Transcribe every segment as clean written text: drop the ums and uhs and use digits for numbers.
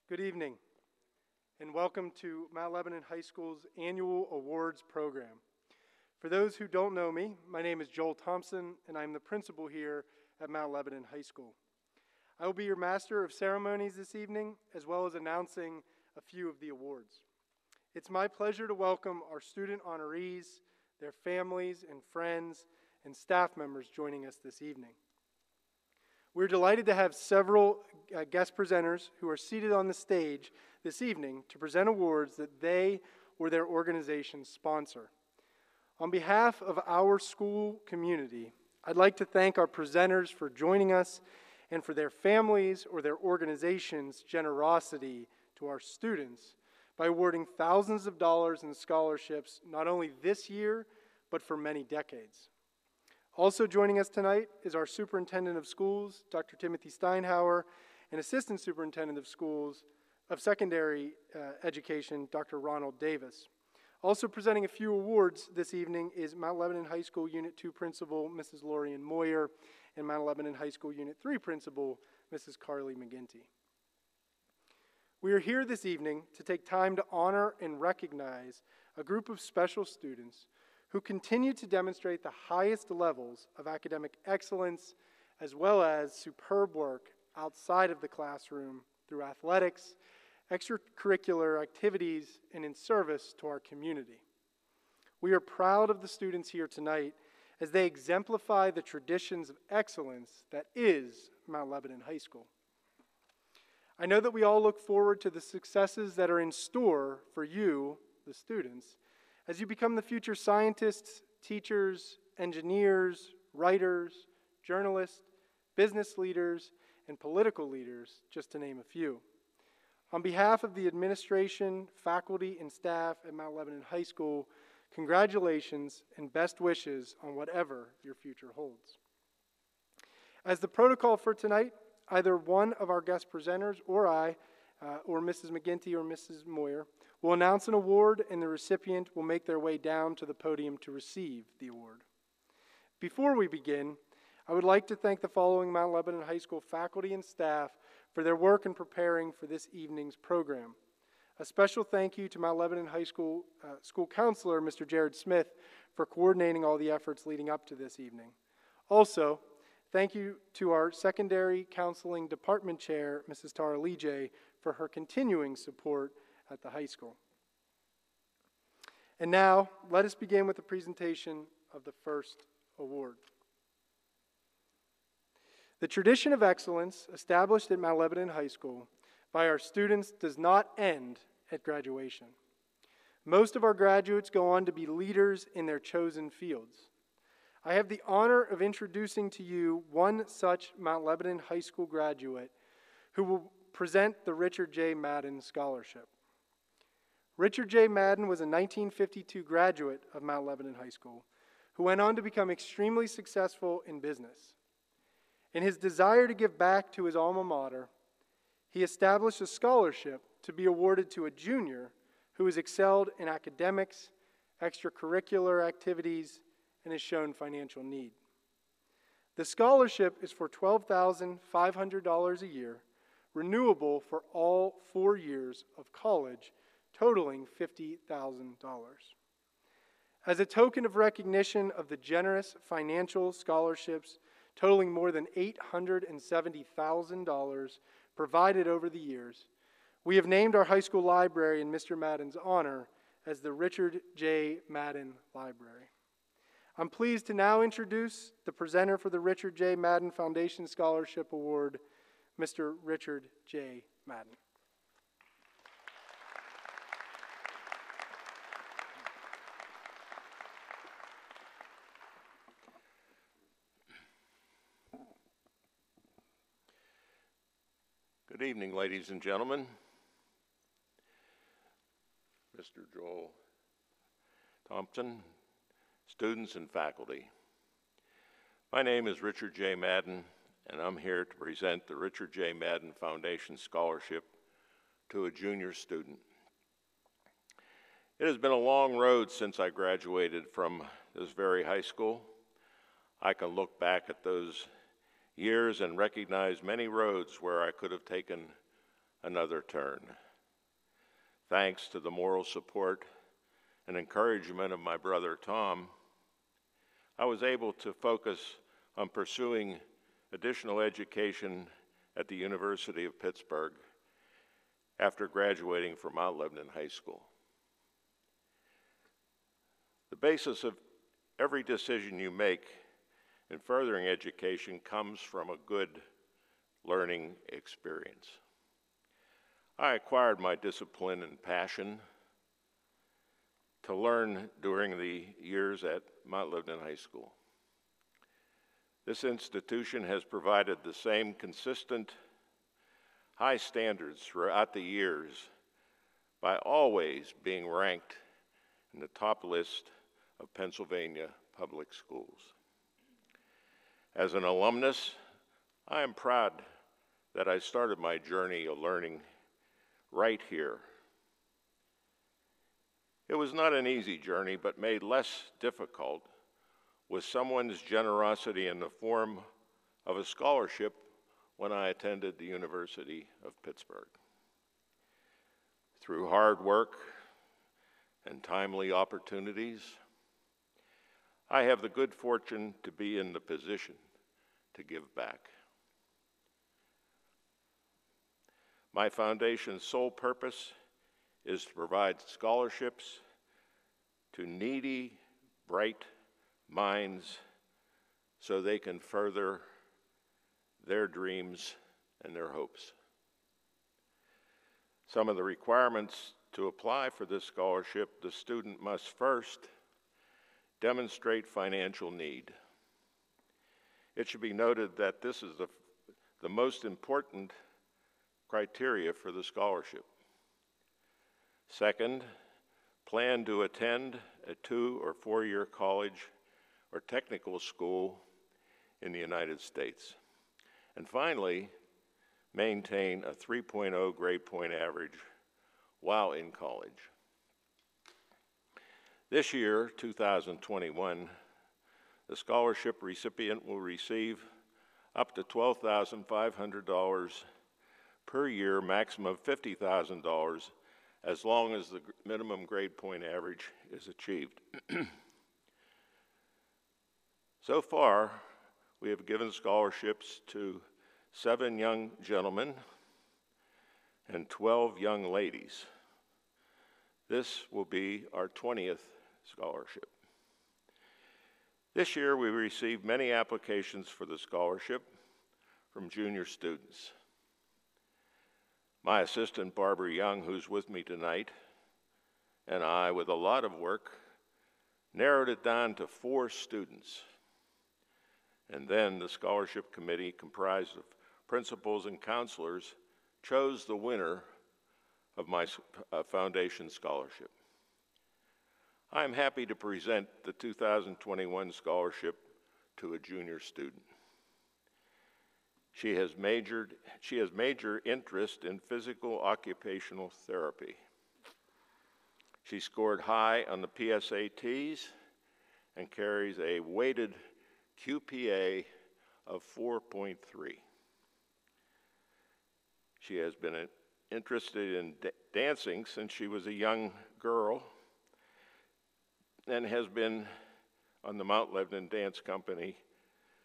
Good evening, and welcome to Mount Lebanon High School's annual awards program. For those who don't know me, my name is Joel Thompson, and I'm the principal here at Mount Lebanon High School. I will be your master of ceremonies this evening, as well as announcing a few of the awards. It's my pleasure to welcome our student honorees, their families and friends, and staff members joining us this evening. We're delighted to have several guest presenters who are seated on the stage this evening to present awards that they or their organizations sponsor. On behalf of our school community, I'd like to thank our presenters for joining us and for their families or their organizations' generosity to our students by awarding thousands of dollars in scholarships not only this year, but for many decades. Also joining us tonight is our Superintendent of Schools, Dr. Timothy Steinhauer, and Assistant Superintendent of Secondary Education, Dr. Ronald Davis. Also presenting a few awards this evening is Mount Lebanon High School Unit 2 Principal, Mrs. Lorian Moyer, and Mount Lebanon High School Unit 3 Principal, Mrs. Carly McGinty. We are here this evening to take time to honor and recognize a group of special students who continue to demonstrate the highest levels of academic excellence as well as superb work outside of the classroom through athletics, extracurricular activities, and in service to our community. We are proud of the students here tonight as they exemplify the traditions of excellence that is Mount Lebanon High School. I know that we all look forward to the successes that are in store for you, the students, as you become the future scientists, teachers, engineers, writers, journalists, business leaders, and political leaders, just to name a few. On behalf of the administration, faculty, and staff at Mount Lebanon High School, congratulations and best wishes on whatever your future holds. As the protocol for tonight, either one of our guest presenters or I, or Mrs. McGinty or Mrs. Moyer, will announce an award, and the recipient will make their way down to the podium to receive the award. Before we begin, I would like to thank the following Mount Lebanon High School faculty and staff for their work in preparing for this evening's program. A special thank you to Mount Lebanon High School school counselor, Mr. Jared Smith, for coordinating all the efforts leading up to this evening. Also, thank you to our secondary counseling department chair, Mrs. Tara Lijay, for her continuing support at the high school. And now, let us begin with the presentation of the first award. The tradition of excellence established at Mount Lebanon High School by our students does not end at graduation. Most of our graduates go on to be leaders in their chosen fields. I have the honor of introducing to you one such Mount Lebanon High School graduate who will present the Richard J. Madden Scholarship. Richard J. Madden was a 1952 graduate of Mount Lebanon High School who went on to become extremely successful in business. In his desire to give back to his alma mater, he established a scholarship to be awarded to a junior who has excelled in academics, extracurricular activities, and has shown financial need. The scholarship is for $12,500 a year, renewable for all 4 years of college, totaling $50,000. As a token of recognition of the generous financial scholarships totaling more than $870,000 provided over the years, we have named our high school library in Mr. Madden's honor as the Richard J. Madden Library. I'm pleased to now introduce the presenter for the Richard J. Madden Foundation Scholarship Award, Mr. Richard J. Madden. Good evening, ladies and gentlemen. Mr. Joel Thompson, students and faculty. My name is Richard J. Madden, and I'm here to present the Richard J. Madden Foundation Scholarship to a junior student. It has been a long road since I graduated from this very high school. I can look back at those years and recognize many roads where I could have taken another turn. Thanks to the moral support and encouragement of my brother Tom, I was able to focus on pursuing additional education at the University of Pittsburgh after graduating from Mount Lebanon High School. The basis of every decision you make in furthering education comes from a good learning experience. I acquired my discipline and passion to learn during the years at Mount Lebanon High School. This institution has provided the same consistent high standards throughout the years by always being ranked in the top list of Pennsylvania public schools. As an alumnus, I am proud that I started my journey of learning right here. It was not an easy journey, but made less difficult with someone's generosity in the form of a scholarship when I attended the University of Pittsburgh. Through hard work and timely opportunities, I have the good fortune to be in the position to give back. My foundation's sole purpose is to provide scholarships to needy, bright minds so they can further their dreams and their hopes. Some of the requirements to apply for this scholarship: the student must first demonstrate financial need. It should be noted that this is the most important criteria for the scholarship. Second, plan to attend a 2- or 4-year college or technical school in the United States. And finally, maintain a 3.0 grade point average while in college. This year, 2021, the scholarship recipient will receive up to $12,500 per year, maximum of $50,000, as long as the minimum grade point average is achieved. So far, we have given scholarships to 7 young gentlemen and 12 young ladies. This will be our 20th scholarship. This year, we received many applications for the scholarship from junior students. My assistant, Barbara Young, who's with me tonight, and I, with a lot of work, narrowed it down to 4 students. And then the scholarship committee, comprised of principals and counselors, chose the winner of my foundation scholarship. I am happy to present the 2021 scholarship to a junior student. She has major interest in physical occupational therapy. She scored high on the PSATs and carries a weighted QPA of 4.3. She has been interested in dancing since she was a young girl and has been on the Mount Lebanon Dance Company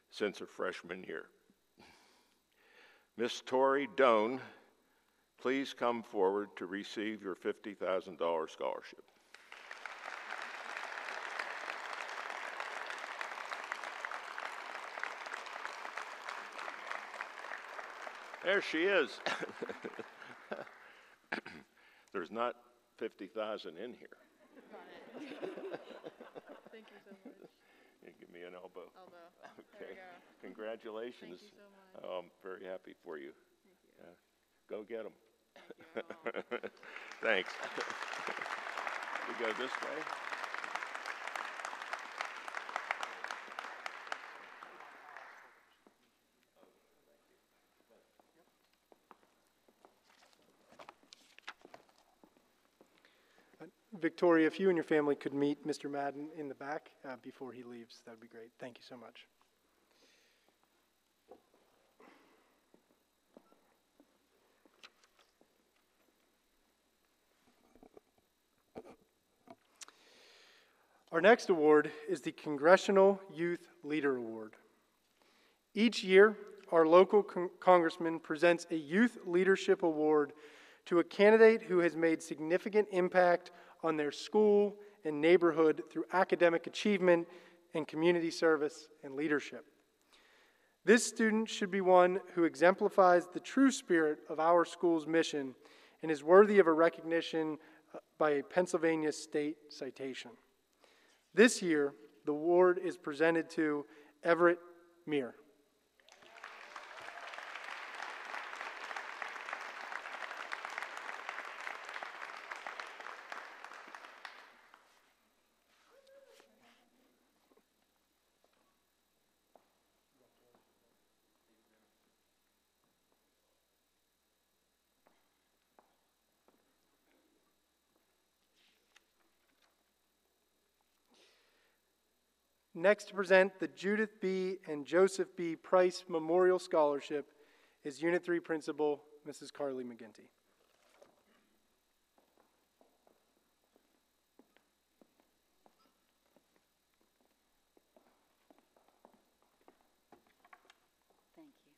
since her freshman year. Miss Tori Doan, please come forward to receive your $50,000 scholarship. There she is. There's not 50,000 in here. Got it. Thank you so much. You give me an elbow. Elbow. Okay. There we go. Congratulations. Thank you so much. I'm very happy for you. Thank you. Go get them. Thank you. Thanks. We go this way. Victoria, if you and your family could meet Mr. Madden in the back before he leaves, that would be great. Thank you so much. Our next award is the Congressional Youth Leader Award. Each year, our local congressman presents a Youth Leadership Award to a candidate who has made significant impact on their school and neighborhood through academic achievement and community service and leadership. This student should be one who exemplifies the true spirit of our school's mission and is worthy of a recognition by a Pennsylvania state citation. This year, the award is presented to Everett Meir. Next to present the Judith B. and Joseph B. Price Memorial Scholarship is Unit 3 Principal, Mrs. Carly McGinty. Thank you.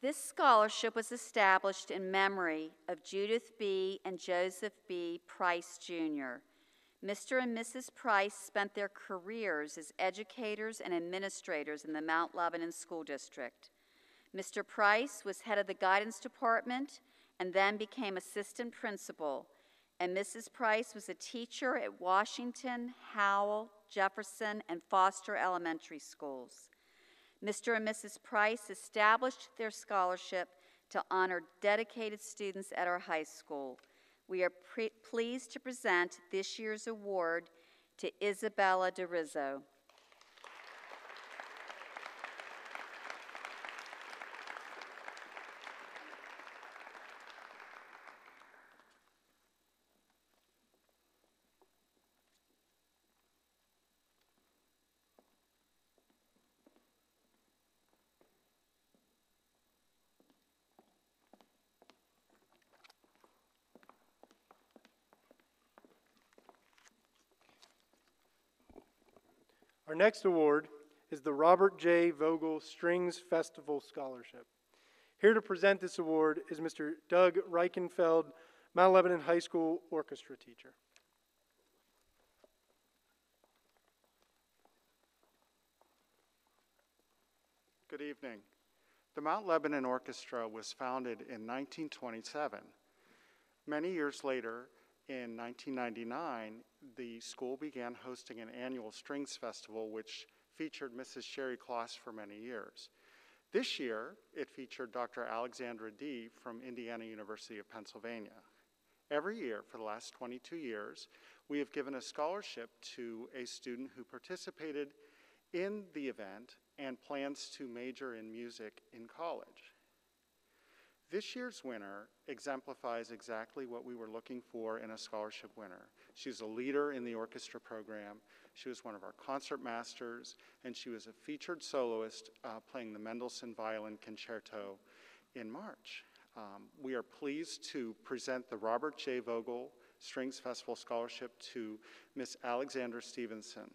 This scholarship was established in memory of Judith B. and Joseph B. Price, Jr. Mr. and Mrs. Price spent their careers as educators and administrators in the Mount Lebanon School District. Mr. Price was head of the guidance department and then became assistant principal, and Mrs. Price was a teacher at Washington, Howell, Jefferson, and Foster elementary schools. Mr. and Mrs. Price established their scholarship to honor dedicated students at our high school. We are pleased to present this year's award to Isabella DeRizzo. Our next award is the Robert J. Vogel Strings Festival Scholarship. Here to present this award is Mr. Doug Reichenfeld, Mount Lebanon High School orchestra teacher. Good evening. The Mount Lebanon Orchestra was founded in 1927. Many years later, in 1999, the school began hosting an annual strings festival which featured Mrs. Sherry Kloss for many years. This year, it featured Dr. Alexandra D. from Indiana University of Pennsylvania. Every year for the last 22 years, we have given a scholarship to a student who participated in the event and plans to major in music in college. This year's winner exemplifies exactly what we were looking for in a scholarship winner. She's a leader in the orchestra program. She was one of our concert masters, and she was a featured soloist playing the Mendelssohn Violin Concerto in March. We are pleased to present the Robert J. Vogel Strings Festival Scholarship to Miss Alexandra Stevenson.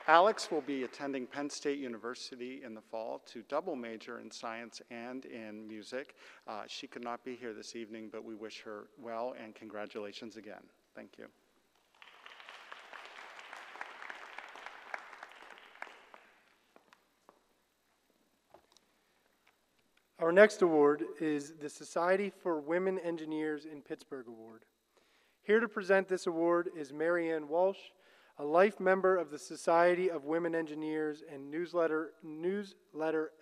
Alex will be attending Penn State University in the fall to double major in science and in music. She could not be here this evening, but we wish her well and congratulations again. Thank you. Our next award is the Society for Women Engineers in Pittsburgh Award. Here to present this award is Marianne Walsh, a life member of the Society of Women Engineers and newsletter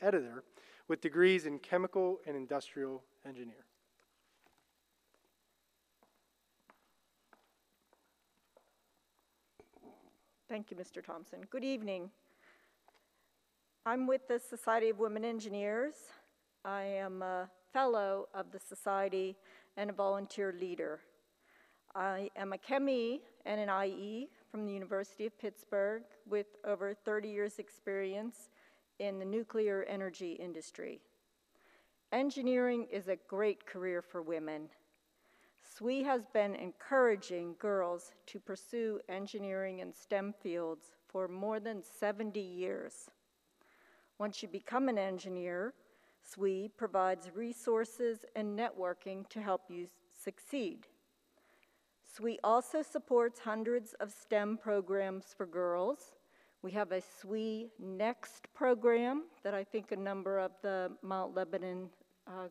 editor with degrees in chemical and industrial engineer. Thank you, Mr. Thompson. Good evening. I'm with the Society of Women Engineers. I am a fellow of the Society and a volunteer leader. I am a ChemE and an IE from the University of Pittsburgh with over 30 years experience in the nuclear energy industry. Engineering is a great career for women. SWE has been encouraging girls to pursue engineering and STEM fields for more than 70 years. Once you become an engineer, SWE provides resources and networking to help you succeed. SWE also supports hundreds of STEM programs for girls. We have a SWE Next program that I think a number of the Mount Lebanon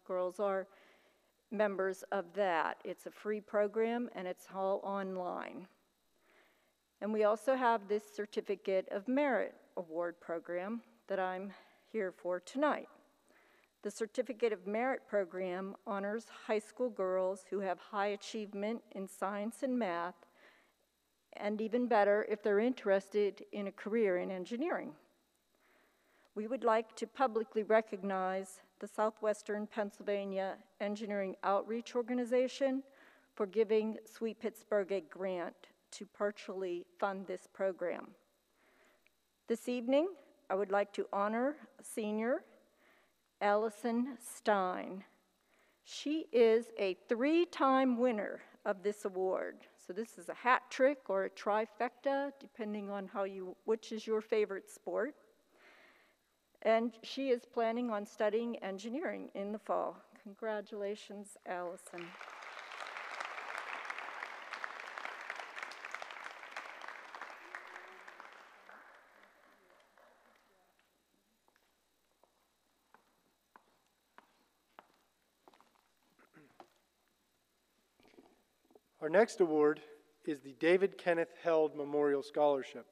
girls are members of that. It's a free program and it's all online. And we also have this Certificate of Merit Award program that I'm here for tonight. The Certificate of Merit program honors high school girls who have high achievement in science and math, and even better if they're interested in a career in engineering. We would like to publicly recognize the Southwestern Pennsylvania Engineering Outreach Organization for giving SWE Pittsburgh a grant to partially fund this program. This evening, I would like to honor senior Allison Stein. She is a 3-time winner of this award. So this is a hat trick or a trifecta, depending on which is your favorite sport. And she is planning on studying engineering in the fall. Congratulations, Allison. Our next award is the David Kenneth Held Memorial Scholarship.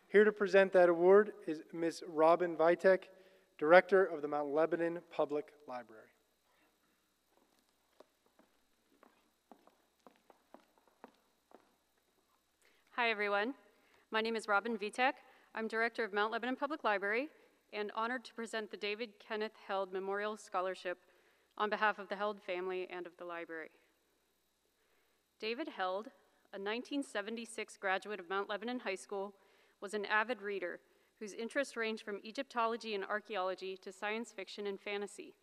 Here to present that award is Ms. Robin Vitek, Director of the Mount Lebanon Public Library. Hi, everyone. My name is Robin Vitek. I'm Director of Mount Lebanon Public Library and honored to present the David Kenneth Held Memorial Scholarship on behalf of the Held family and of the library. David Held, a 1976 graduate of Mount Lebanon High School, was an avid reader whose interests ranged from Egyptology and archaeology to science fiction and fantasy.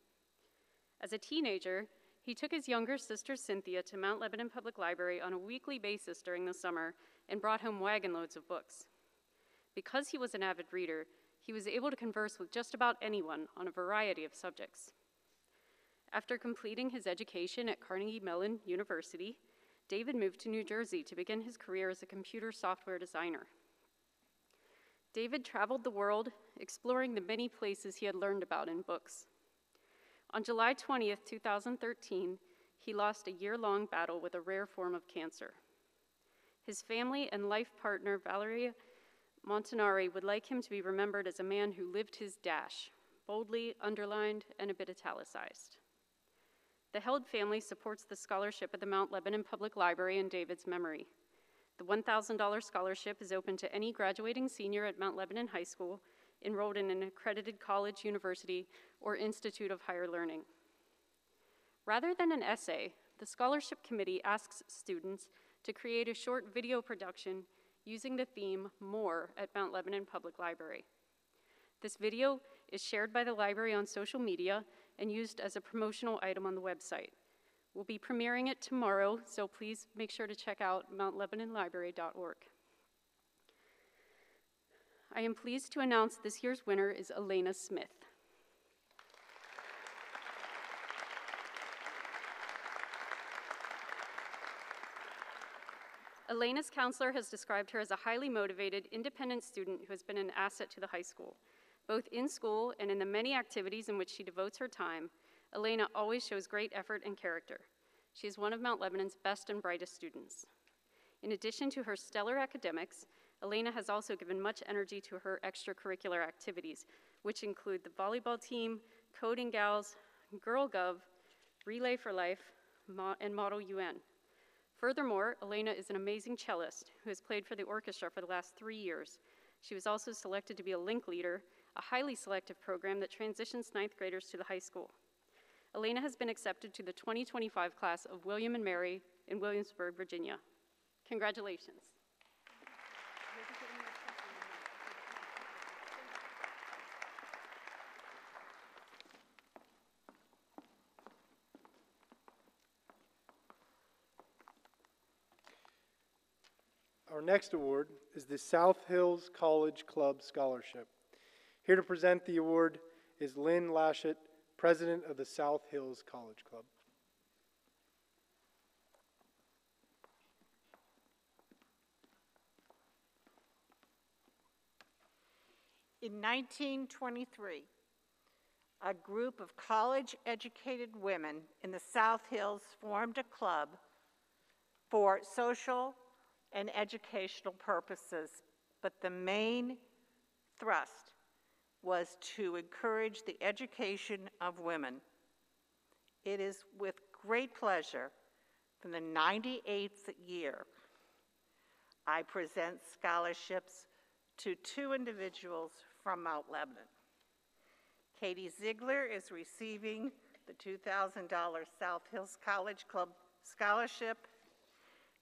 As a teenager, he took his younger sister Cynthia to Mount Lebanon Public Library on a weekly basis during the summer and brought home wagon loads of books. Because he was an avid reader, he was able to converse with just about anyone on a variety of subjects. After completing his education at Carnegie Mellon University, David moved to New Jersey to begin his career as a computer software designer. David traveled the world, exploring the many places he had learned about in books. On July 20th, 2013, he lost a year-long battle with a rare form of cancer. His family and life partner, Valeria Montanari, would like him to be remembered as a man who lived his dash, boldly underlined and a bit italicized. The Held family supports the scholarship at the Mount Lebanon Public Library in David's memory. The $1,000 scholarship is open to any graduating senior at Mount Lebanon High School enrolled in an accredited college, university, or institute of higher learning. Rather than an essay, the scholarship committee asks students to create a short video production using the theme More at Mount Lebanon Public Library. This video is shared by the library on social media and used as a promotional item on the website. We'll be premiering it tomorrow, so please make sure to check out mountlebanonlibrary.org. I am pleased to announce this year's winner is Elena Smith. Elena's counselor has described her as a highly motivated, independent student who has been an asset to the high school. Both in school and in the many activities in which she devotes her time, Elena always shows great effort and character. She is one of Mount Lebanon's best and brightest students. In addition to her stellar academics, Elena has also given much energy to her extracurricular activities, which include the volleyball team, Coding Gals, Girl Gov, Relay for Life, and Model UN. Furthermore, Elena is an amazing cellist who has played for the orchestra for the last 3 years. She was also selected to be a link leader, a highly selective program that transitions 9th graders to the high school. Elena has been accepted to the 2025 class of William and Mary in Williamsburg, Virginia. Congratulations. Our next award is the South Hills College Club Scholarship. Here to present the award is Lynn Lashett, President of the South Hills College Club. In 1923, a group of college-educated women in the South Hills formed a club for social and educational purposes, but the main thrust was to encourage the education of women. It is with great pleasure, from the 98th year, I present scholarships to two individuals from Mount Lebanon. Katie Ziegler is receiving the $2,000 South Hills College Club Scholarship,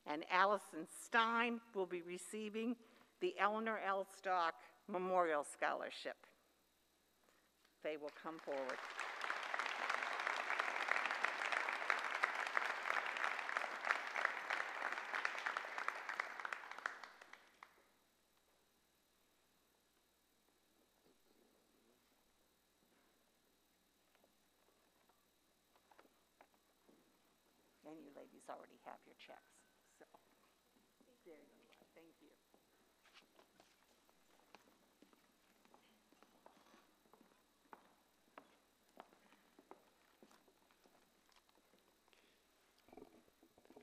and Allison Stein will be receiving the Eleanor L. Stock Memorial Scholarship. They will come forward. And you ladies already have your checks, so there you are. Thank you.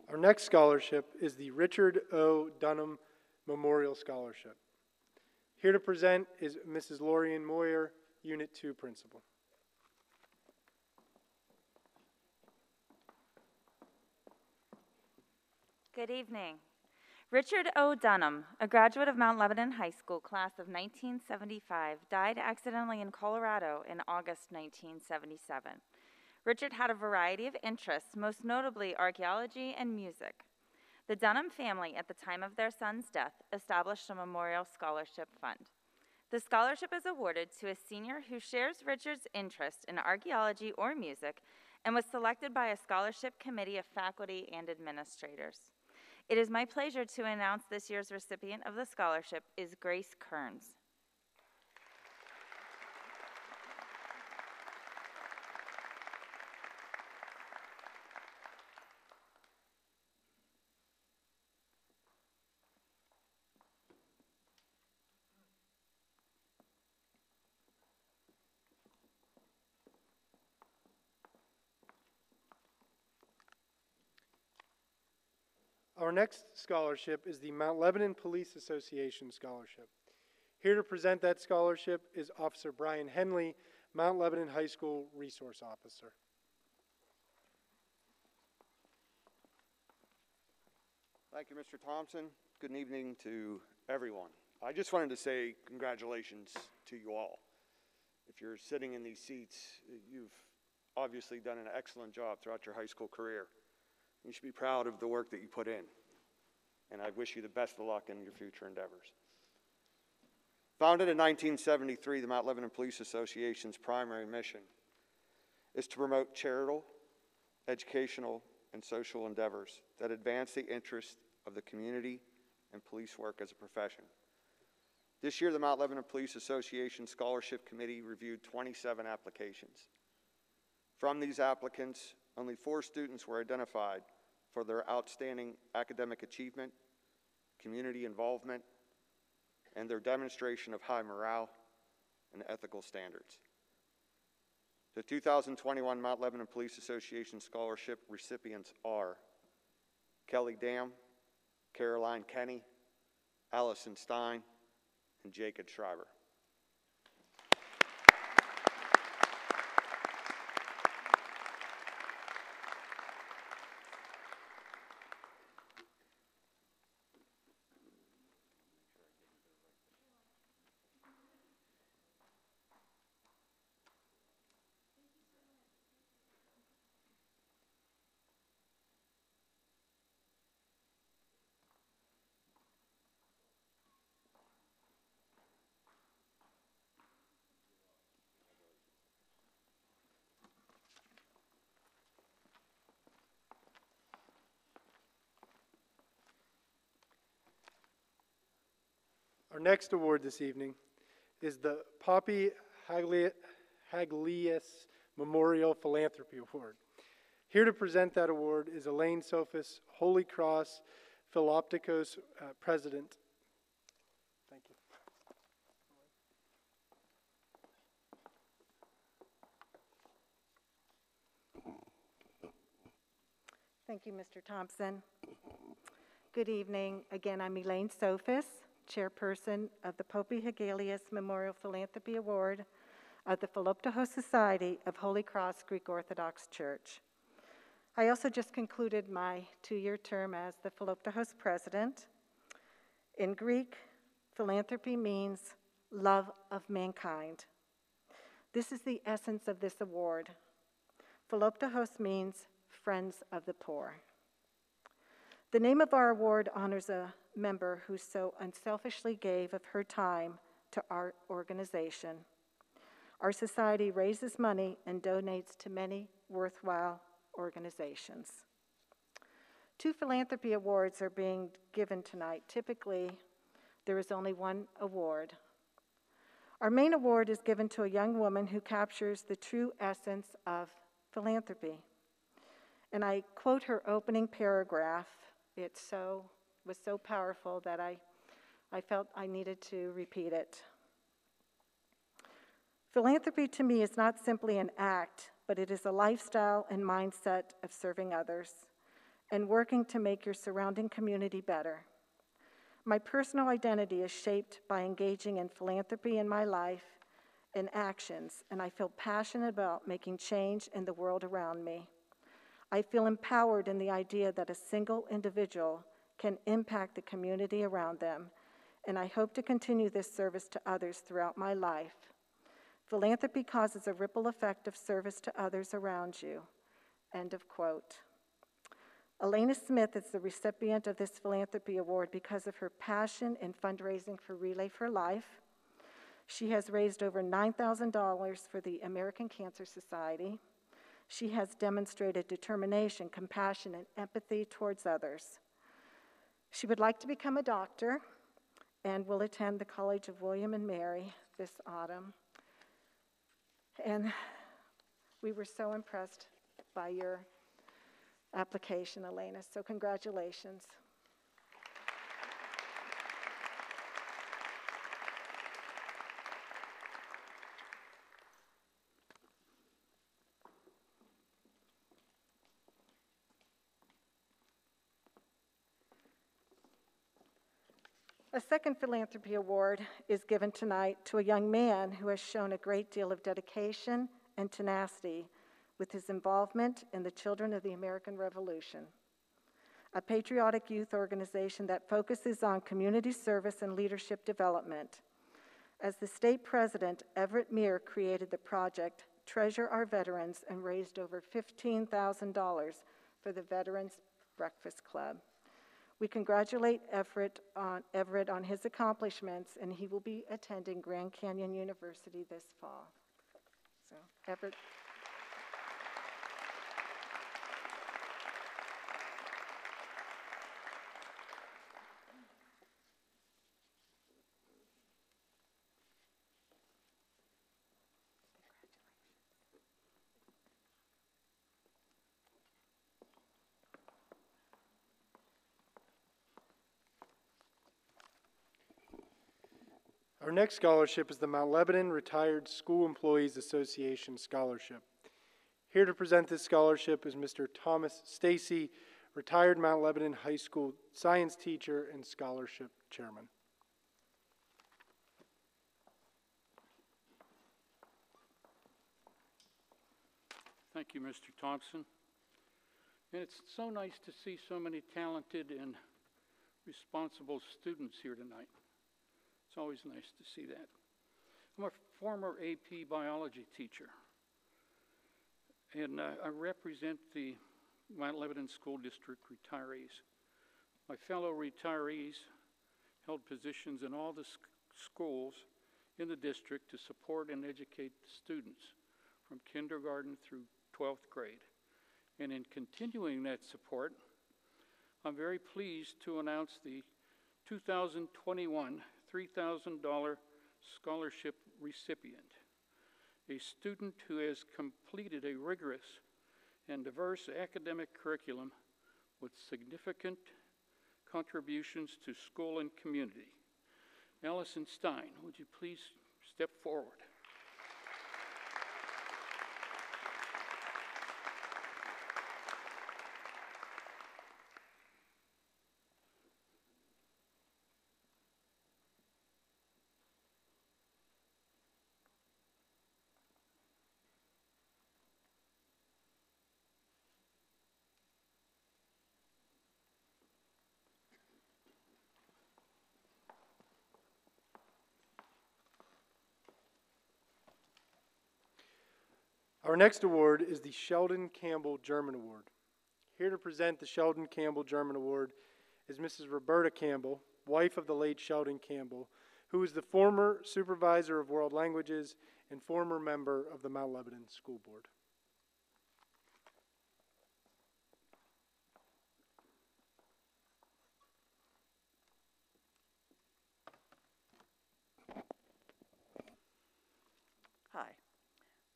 Our next scholarship is the Richard O. Dunham Memorial Scholarship. Here to present is Mrs. Lorian Moyer, Unit 2 Principal. Good evening. Richard O. Dunham, a graduate of Mount Lebanon High School, class of 1975, died accidentally in Colorado in August 1977. Richard had a variety of interests, most notably archaeology and music. The Dunham family, at the time of their son's death, established a memorial scholarship fund. The scholarship is awarded to a senior who shares Richard's interest in archaeology or music and was selected by a scholarship committee of faculty and administrators. It is my pleasure to announce this year's recipient of the scholarship is Grace Kearns. Our next scholarship is the Mount Lebanon Police Association Scholarship. Here to present that scholarship is Officer Brian Henley, Mount Lebanon High School Resource Officer. Thank you, Mr. Thompson. Good evening to everyone. I just wanted to say congratulations to you all. If you're sitting in these seats, you've obviously done an excellent job throughout your high school career. You should be proud of the work that you put in, and I wish you the best of luck in your future endeavors. Founded in 1973, the Mount Lebanon Police Association's primary mission is to promote charitable, educational, and social endeavors that advance the interests of the community and police work as a profession. This year, the Mount Lebanon Police Association Scholarship Committee reviewed 27 applications. From these applicants, only 4 students were identified for their outstanding academic achievement, community involvement, and their demonstration of high morale and ethical standards. The 2021 Mount Lebanon Police Association Scholarship recipients are Kelly Dam, Caroline Kenny, Allison Stein, and Jacob Schreiber. Our next award this evening is the Poppy Hegelias Memorial Philanthropy Award. Here to present that award is Elaine Sophis, Holy Cross Philopticos President. Thank you. Thank you, Mr. Thompson. Good evening. Again, I'm Elaine Sophis, chairperson of the Poppy Hegelias Memorial Philanthropy Award of the Philopticos Society of Holy Cross Greek Orthodox Church. I also just concluded my 2-year term as the Philopticos president. In Greek, philanthropy means love of mankind. This is the essence of this award. Philopticos means friends of the poor. The name of our award honors a member who so unselfishly gave of her time to our organization. Our society raises money and donates to many worthwhile organizations. 2 philanthropy awards are being given tonight. Typically, there is only one award. Our main award is given to a young woman who captures the true essence of philanthropy. And I quote her opening paragraph. It was so powerful that I felt I needed to repeat it. Philanthropy to me is not simply an act, but it is a lifestyle and mindset of serving others and working to make your surrounding community better. My personal identity is shaped by engaging in philanthropy in my life and actions, and I feel passionate about making change in the world around me. I feel empowered in the idea that a single individual can impact the community around them, and I hope to continue this service to others throughout my life. Philanthropy causes a ripple effect of service to others around you. End of quote. Elena Smith is the recipient of this philanthropy award because of her passion in fundraising for Relay for Life. She has raised over $9,000 for the American Cancer Society. She has demonstrated determination, compassion, and empathy towards others. She would like to become a doctor and will attend the College of William and Mary this autumn. And we were so impressed by your application, Elena, so congratulations. A second philanthropy award is given tonight to a young man who has shown a great deal of dedication and tenacity with his involvement in the Children of the American Revolution, a patriotic youth organization that focuses on community service and leadership development. As the state president, Everett Meir created the project Treasure Our Veterans and raised over $15,000 for the Veterans Breakfast Club. We congratulate Everett on his accomplishments, and he will be attending Grand Canyon University this fall. So, Everett. Our next scholarship is the Mount Lebanon Retired School Employees Association Scholarship. Here to present this scholarship is Mr. Thomas Stacy, retired Mount Lebanon High School science teacher and scholarship chairman. Thank you, Mr. Thompson. And it's so nice to see so many talented and responsible students here tonight. It's always nice to see that. I'm a former AP biology teacher, and I represent the Mount Lebanon School District retirees. My fellow retirees held positions in all the schools in the district to support and educate the students from kindergarten through 12th grade. And in continuing that support, I'm very pleased to announce the 2021 $3,000 scholarship recipient, a student who has completed a rigorous and diverse academic curriculum with significant contributions to school and community. Allison Stein, would you please step forward? Our next award is the Sheldon Campbell German Award. Here to present the Sheldon Campbell German Award is Mrs. Roberta Campbell, wife of the late Sheldon Campbell, who is the former supervisor of world languages and former member of the Mount Lebanon School Board. Hi.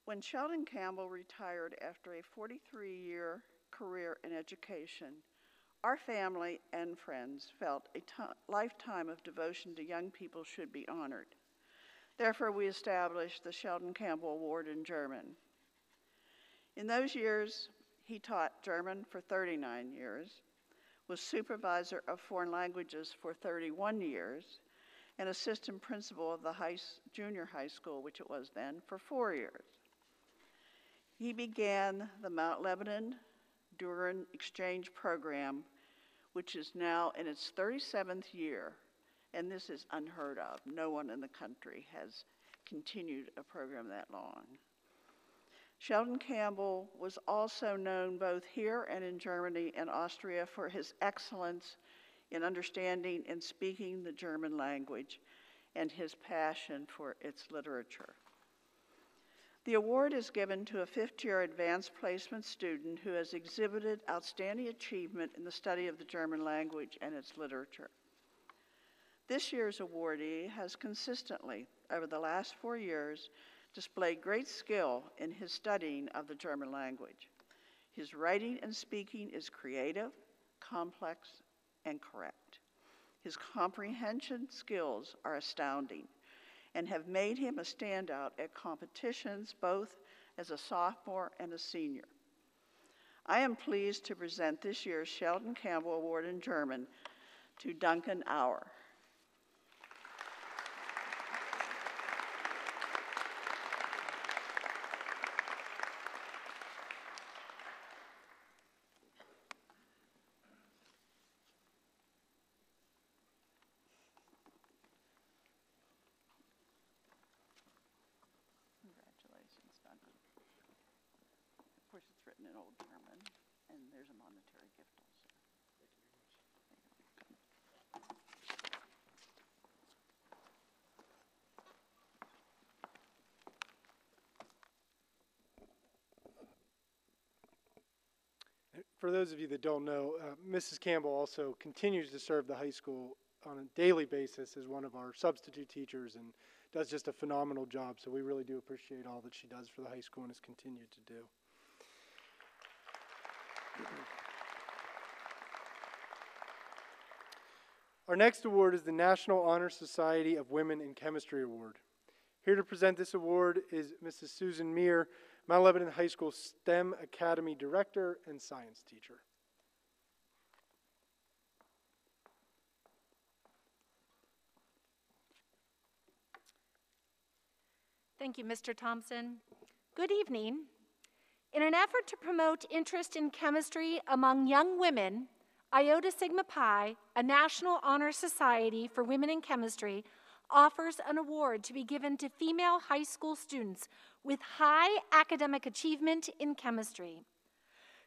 When Sheldon Campbell retired after a 43-year career in education, our family and friends felt a lifetime of devotion to young people should be honored. Therefore, we established the Sheldon Campbell Award in German. In those years, he taught German for 39 years, was supervisor of foreign languages for 31 years, and assistant principal of the junior high school, which it was then, for 4 years. He began the Mount Lebanon Duran Exchange Program, which is now in its 37th year, and this is unheard of. No one in the country has continued a program that long. Sheldon Campbell was also known both here and in Germany and Austria for his excellence in understanding and speaking the German language and his passion for its literature. The award is given to a fifth-year advanced placement student who has exhibited outstanding achievement in the study of the German language and its literature. This year's awardee has consistently, over the last 4 years, displayed great skill in his studying of the German language. His writing and speaking is creative, complex, and correct. His comprehension skills are astounding and have made him a standout at competitions both as a sophomore and a senior. I am pleased to present this year's Sheldon Campbell Award in German to Duncan Auer. Of course, it's written in Old German, and there's a monetary gift also. For those of you that don't know, Mrs. Campbell also continues to serve the high school on a daily basis as one of our substitute teachers and does just a phenomenal job. So we really do appreciate all that she does for the high school and has continued to do. Our next award is the National Honor Society of Women in Chemistry Award. Here to present this award is Mrs. Susan Meir, Mount Lebanon High School STEM Academy Director and Science Teacher. Thank you, Mr. Thompson. Good evening. In an effort to promote interest in chemistry among young women, Iota Sigma Pi, a National Honor Society for Women in Chemistry, offers an award to be given to female high school students with high academic achievement in chemistry.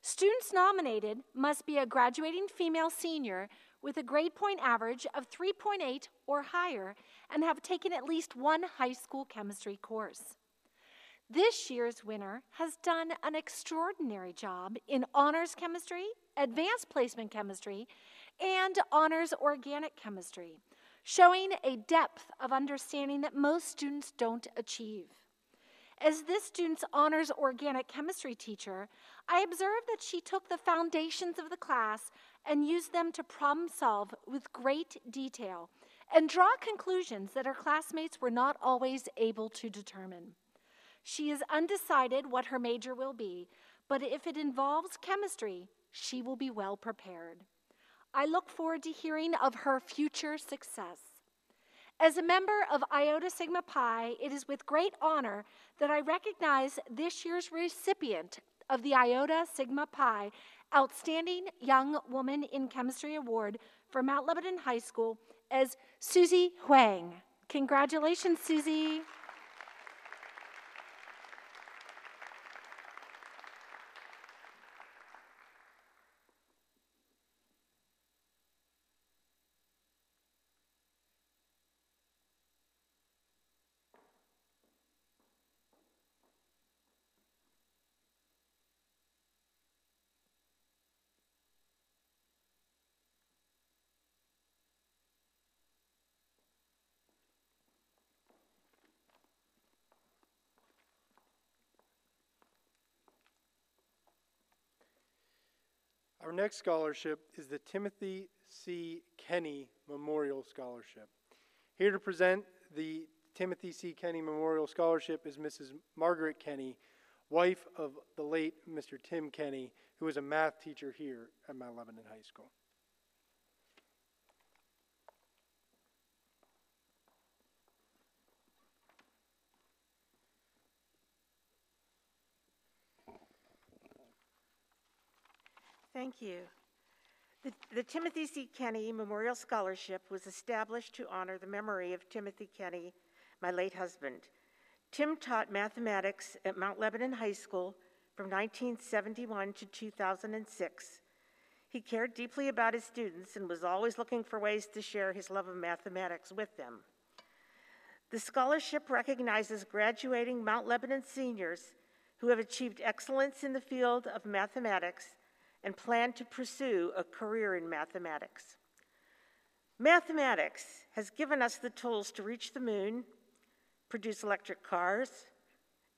Students nominated must be a graduating female senior with a grade point average of 3.8 or higher and have taken at least one high school chemistry course. This year's winner has done an extraordinary job in honors chemistry, advanced placement chemistry, and honors organic chemistry, showing a depth of understanding that most students don't achieve. As this student's honors organic chemistry teacher, I observed that she took the foundations of the class and used them to problem solve with great detail and draw conclusions that her classmates were not always able to determine. She is undecided what her major will be, but if it involves chemistry, she will be well prepared. I look forward to hearing of her future success. As a member of Iota Sigma Pi, it is with great honor that I recognize this year's recipient of the Iota Sigma Pi Outstanding Young Woman in Chemistry Award for Mount Lebanon High School as Susie Huang. Congratulations, Susie. Our next scholarship is the Timothy C. Kenny Memorial Scholarship. Here to present the Timothy C. Kenny Memorial Scholarship is Mrs. Margaret Kenny, wife of the late Mr. Tim Kenny, who was a math teacher here at Mount Lebanon High School. Thank you. The Timothy C. Kenny Memorial Scholarship was established to honor the memory of Timothy Kenny, my late husband. Tim taught mathematics at Mount Lebanon High School from 1971 to 2006. He cared deeply about his students and was always looking for ways to share his love of mathematics with them. The scholarship recognizes graduating Mount Lebanon seniors who have achieved excellence in the field of mathematics and plan to pursue a career in mathematics. Mathematics has given us the tools to reach the moon, produce electric cars,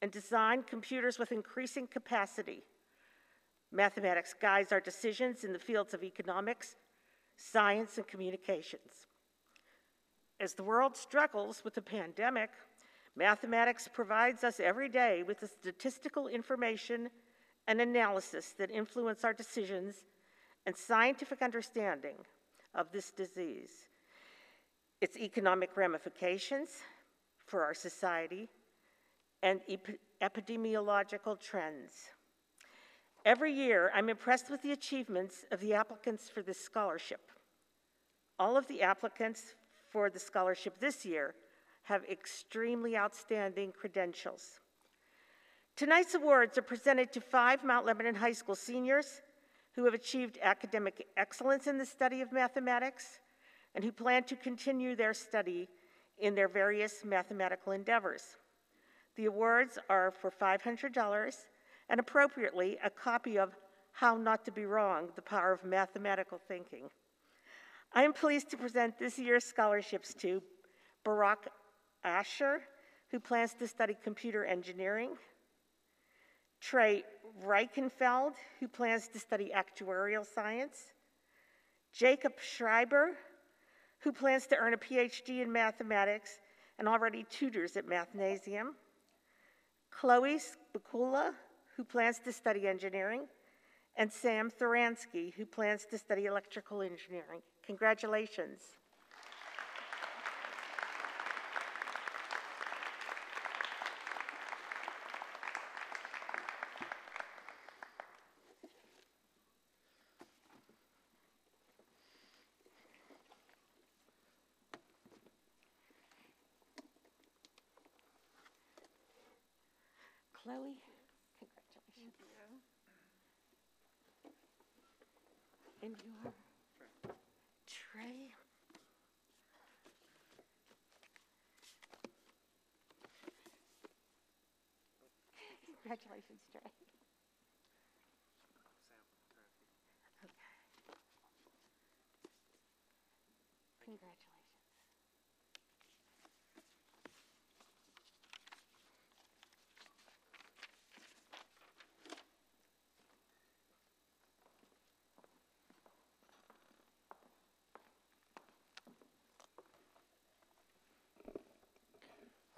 and design computers with increasing capacity. Mathematics guides our decisions in the fields of economics, science, and communications. As the world struggles with the pandemic, mathematics provides us every day with the statistical information and analysis that influence our decisions and scientific understanding of this disease, its economic ramifications for our society, and epidemiological trends. Every year, I'm impressed with the achievements of the applicants for this scholarship. All of the applicants for the scholarship this year have extremely outstanding credentials. Tonight's awards are presented to 5 Mount Lebanon High School seniors who have achieved academic excellence in the study of mathematics and who plan to continue their study in their various mathematical endeavors. The awards are for $500 and appropriately a copy of How Not to Be Wrong, The Power of Mathematical Thinking. I am pleased to present this year's scholarships to Barak Asher, who plans to study computer engineering, Trey Reichenfeld, who plans to study actuarial science, Jacob Schreiber, who plans to earn a PhD in mathematics and already tutors at Mathnasium, Chloe Spicula, who plans to study engineering, and Sam Thoransky, who plans to study electrical engineering. Congratulations. Chloe, congratulations. And you are Trey. Congratulations, Trey. Okay. Congratulations.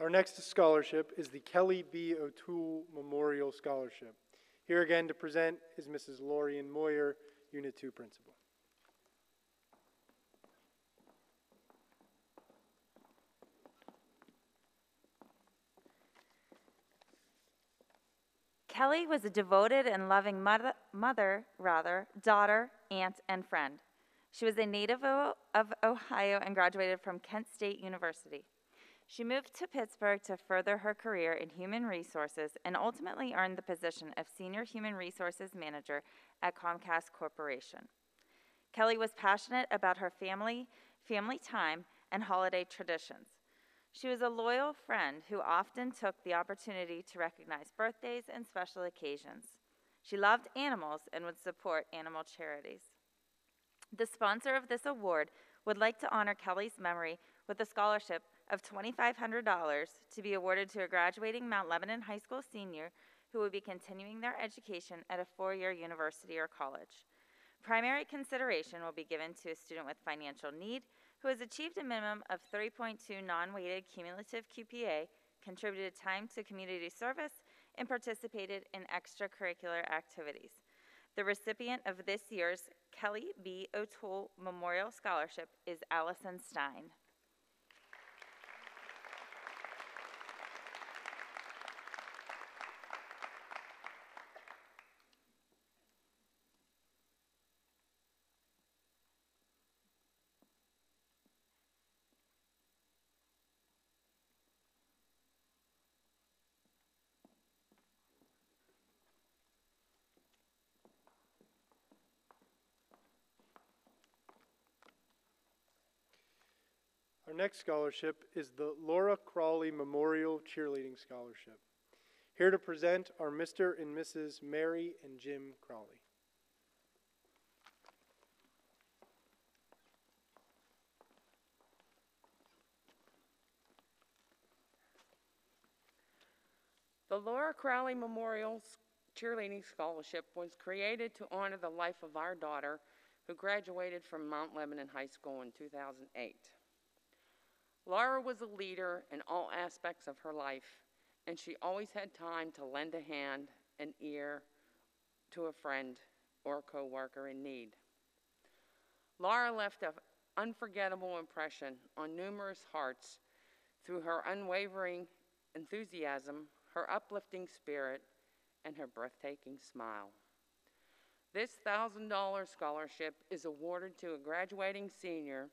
Our next scholarship is the Kelly B. Otoole Memorial Scholarship. Here again to present is Mrs. Lorian Moyer, Unit 2 Principal. Kelly was a devoted and loving daughter, aunt, and friend. She was a native of Ohio and graduated from Kent State University. She moved to Pittsburgh to further her career in human resources and ultimately earned the position of Senior Human Resources Manager at Comcast Corporation. Kelly was passionate about her family time, and holiday traditions. She was a loyal friend who often took the opportunity to recognize birthdays and special occasions. She loved animals and would support animal charities. The sponsor of this award would like to honor Kelly's memory with a scholarship of $2,500 to be awarded to a graduating Mount Lebanon High School senior who will be continuing their education at a four-year university or college. Primary consideration will be given to a student with financial need who has achieved a minimum of 3.2 non-weighted cumulative QPA, contributed time to community service, and participated in extracurricular activities. The recipient of this year's Kelly B. Otoole Memorial Scholarship is Allison Stein. Our next scholarship is the Laura Crawley Memorial Cheerleading Scholarship. Here to present are Mr. and Mrs. Mary and Jim Crawley. The Laura Crawley Memorial Cheerleading Scholarship was created to honor the life of our daughter who graduated from Mount Lebanon High School in 2008. Laura was a leader in all aspects of her life, and she always had time to lend a hand, an ear to a friend or a coworker in need. Laura left an unforgettable impression on numerous hearts through her unwavering enthusiasm, her uplifting spirit, and her breathtaking smile. This $1,000 scholarship is awarded to a graduating senior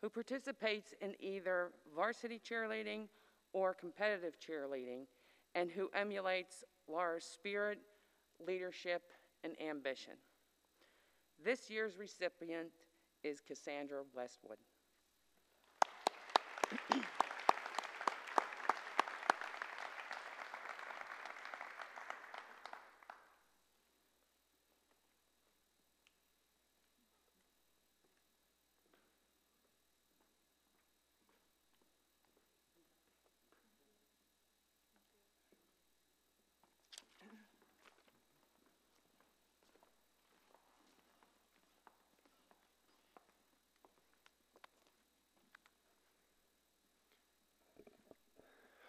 who participates in either varsity cheerleading or competitive cheerleading and who emulates Laura's spirit, leadership, and ambition. This year's recipient is Cassandra Westwood.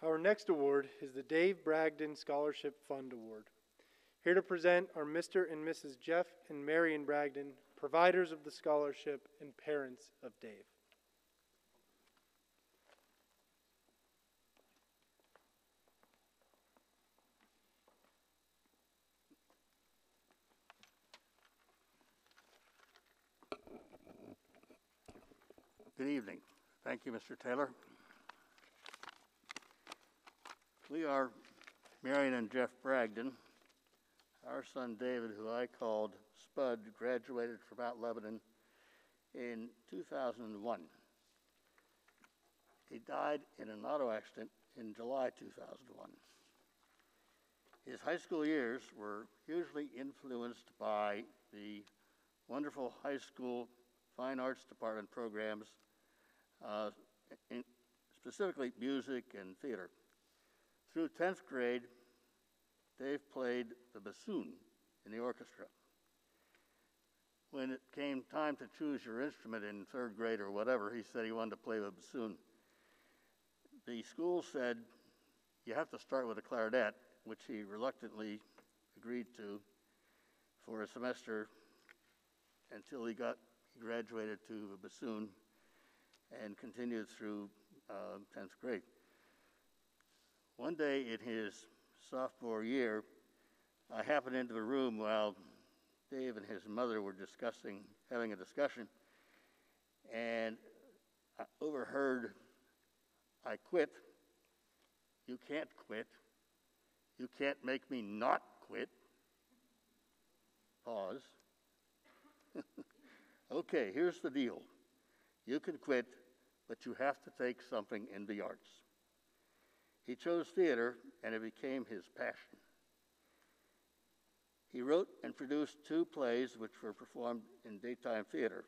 Our next award is the Dave Braggon Scholarship Fund Award. Here to present are Mr. and Mrs. Jeff and Marion Braggon, providers of the scholarship and parents of Dave. Good evening. Thank you, Mr. Taylor. We are Marion and Jeff Braggon. Our son David, who I called Spud, graduated from Mount Lebanon in 2001. He died in an auto accident in July 2001. His high school years were hugely influenced by the wonderful high school fine arts department programs, specifically music and theater. Through 10th grade, Dave played the bassoon in the orchestra. When it came time to choose your instrument in 3rd grade or whatever, he said he wanted to play the bassoon. the school said, you have to start with a clarinet, which he reluctantly agreed to for a semester until he graduated to a bassoon and continued through 10th grade. One day in his sophomore year, I happened into the room while Dave and his mother were having a discussion, and I overheard, "I quit. You can't quit. You can't make me not quit." Pause. Okay, here's the deal. You can quit, but you have to take something in the arts. He chose theater, and it became his passion. He wrote and produced 2 plays which were performed in daytime theater.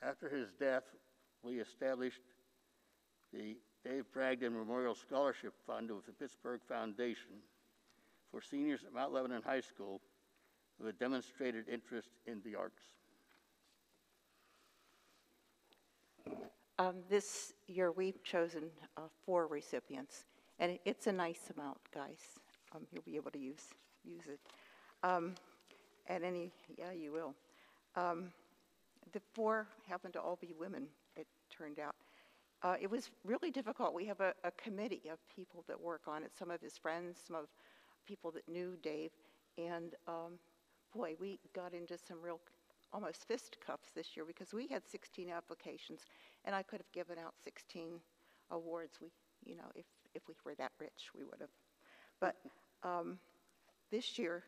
After his death, we established the Dave Braggon Memorial Scholarship Fund with the Pittsburgh Foundation for seniors at Mount Lebanon High School who had demonstrated interest in the arts. This year we've chosen 4 recipients, and it's a nice amount, guys. You'll be able to use it. Yeah, you will. The 4 happened to all be women, it turned out. It was really difficult. We have a committee of people that work on it, some of his friends, some of people that knew Dave, and boy, we got into some real almost fisticuffs this year because we had 16 applications, and I could have given out 16 awards. If we were that rich, we would have. But this year,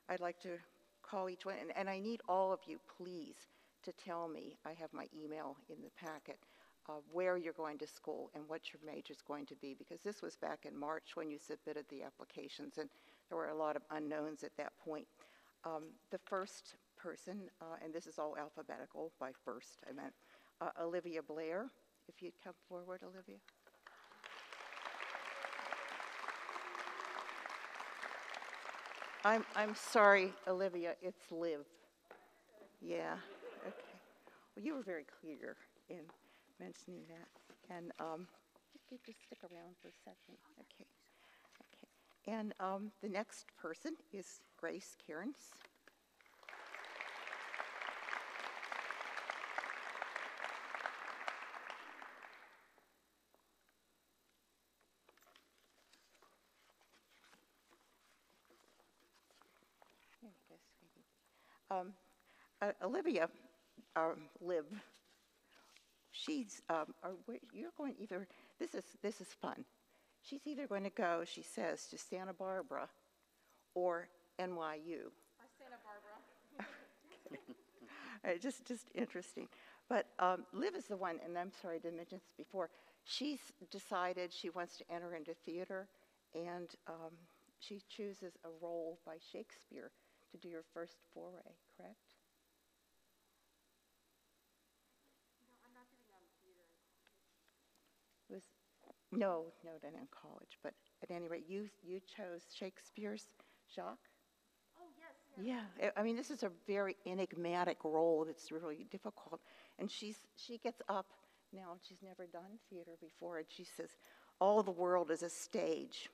I'd like to call each one, and I need all of you, please, to tell me, I have my email in the packet, where you're going to school and what your major is going to be, because this was back in March when you submitted the applications, and there were a lot of unknowns at that point. The first person, and this is all alphabetical, by first I meant, Olivia Blair. If you'd come forward, Olivia. I'm sorry, Olivia, it's Liv. Yeah, okay. Well, you were very clear in mentioning that. And you could just stick around for a second. Okay. And the next person is Grace Cairns. There you go, sweetie. Olivia, Liv. She's, you're going either, this is fun. She's either going to go, she says, to Santa Barbara or NYU. Santa Barbara. Just interesting. But Liv is the one, and I'm sorry I didn't mention this before, she's decided she wants to enter into theater, and she chooses a role by Shakespeare to do your first foray, correct? No, not in college, but at any rate, you chose Shakespeare's Jacques? Oh, yes. Yeah, I mean, this is a very enigmatic role that's really difficult, and she gets up now, and she's never done theater before, and she says, all the world is a stage.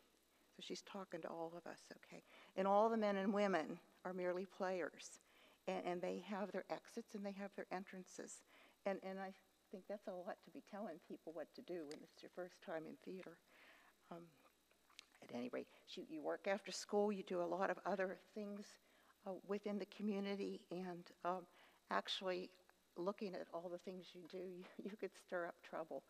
So she's talking to all of us, okay? And all the men and women are merely players, and they have their exits and they have their entrances, and I think that's a lot to be telling people what to do when it's your first time in theater. At any rate, you work after school, you do a lot of other things within the community, and actually looking at all the things you do, you could stir up trouble,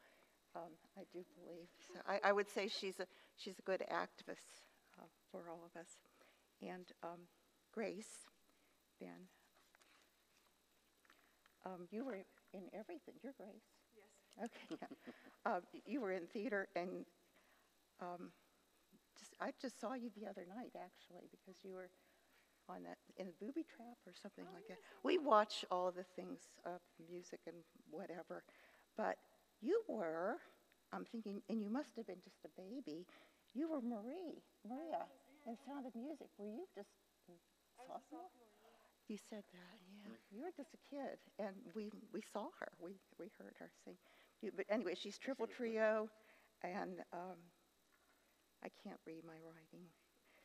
I do believe. So I would say she's a good activist for all of us. And Grace, then, you were in everything. You're Grace. Yes. Okay. You were in theater, and I just saw you the other night, actually, because you were on that in a booby trap or something like that. We watch all the things, music and whatever, but you were, I'm thinking, and you must have been just a baby. You were Maria, in Sound of Music. Were you just sophomore? You said that, yeah. You were just a kid, and we saw her. We heard her sing. But anyway, she's triple trio, and I can't read my writing.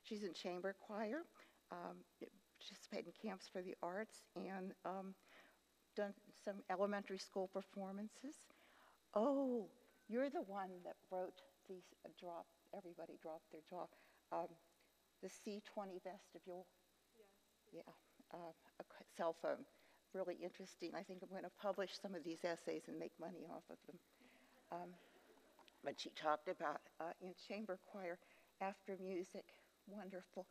She's in chamber choir, participated in camps for the arts, and done some elementary school performances. Oh, you're the one that wrote these everybody dropped their jaw. The C20 vestibule. Yes. Yeah, a cell phone. Really interesting. I think I'm going to publish some of these essays and make money off of them. But she talked about in chamber choir, after music, wonderful.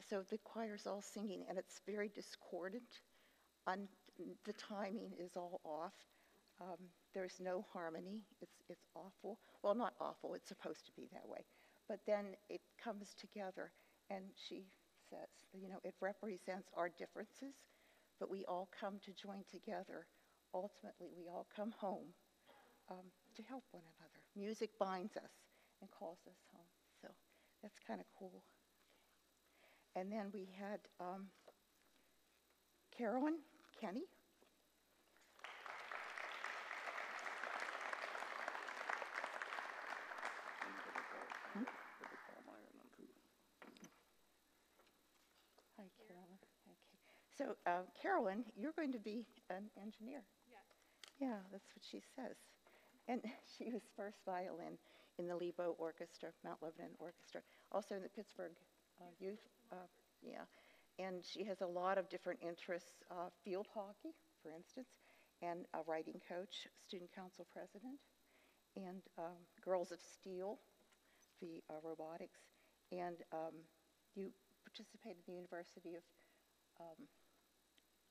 So the choir's all singing, and it's very discordant. The timing is all off. There's no harmony. It's awful. Well, not awful. It's supposed to be that way. But then it comes together, and she says, you know, it represents our differences, but we all come to join together. Ultimately, we all come home to help one another. Music binds us and calls us home. So that's kind of cool. And then we had Carolyn Kenny. Hi, Carolyn. Okay. So, Carolyn, you're going to be an engineer. Yes. Yeah, that's what she says. And she was first violin in the Lebo Orchestra, Mount Lebanon Orchestra, also in the Pittsburgh Youth. Yeah. And she has a lot of different interests, field hockey, for instance, and a writing coach, student council president, and Girls of Steel, the robotics, and you participated in the University of